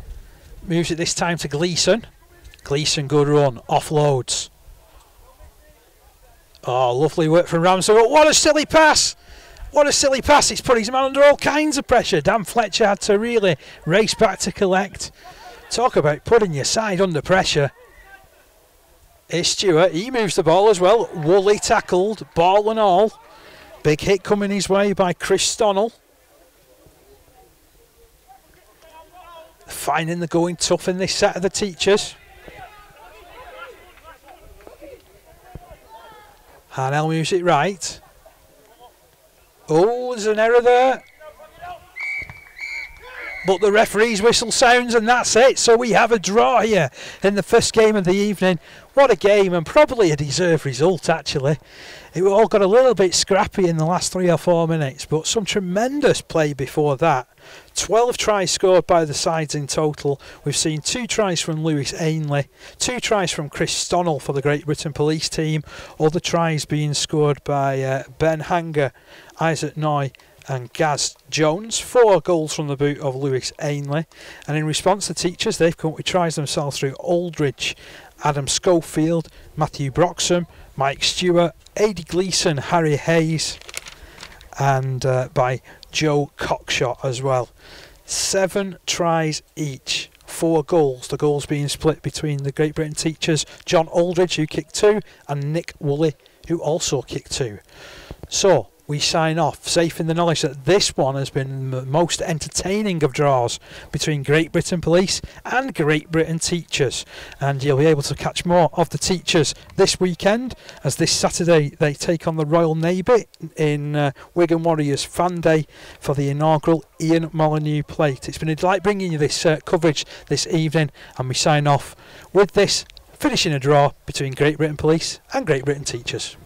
Moves it this time to Gleeson. Gleeson, good run. Offloads. Oh, lovely work from Ramsey. What a silly pass! What a silly pass. It's put his man under all kinds of pressure. Dan Fletcher had to really race back to collect. Talk about putting your side under pressure. Here's Stewart. He moves the ball as well. Woolley tackled. Ball and all. Big hit coming his way by Chris Stonnell. Finding the going tough in this set of the teachers. Harnell moves it right. Oh, there's an error there. But the referee's whistle sounds and that's it. So we have a draw here in the first game of the evening. What a game, and probably a deserved result actually. It all got a little bit scrappy in the last 3 or 4 minutes, but some tremendous play before that. 12 tries scored by the sides in total. We've seen 2 tries from Lewis Ainley, 2 tries from Chris Stonnell for the Great Britain Police team, other tries being scored by Ben Hanger, Isaac Noy and Gaz Jones. 4 goals from the boot of Lewis Ainley. And in response, the teachers, they've come up with tries themselves through Aldridge, Adam Schofield, Matthew Broxham, Mike Stewart, Adi Gleeson, Harry Hayes, and by Joe Cockshot as well. 7 tries each, 4 goals. The goals being split between the Great Britain teachers, John Aldridge, who kicked 2, and Nick Woolley, who also kicked 2. So we sign off, safe in the knowledge that this one has been the most entertaining of draws between Great Britain Police and Great Britain teachers. And you'll be able to catch more of the teachers this weekend, as this Saturday they take on the Royal Navy in Wigan Warriors Fan Day for the inaugural Ian Molyneux Plate. It's been a delight bringing you this coverage this evening, and we sign off with this, finishing a draw between Great Britain Police and Great Britain teachers.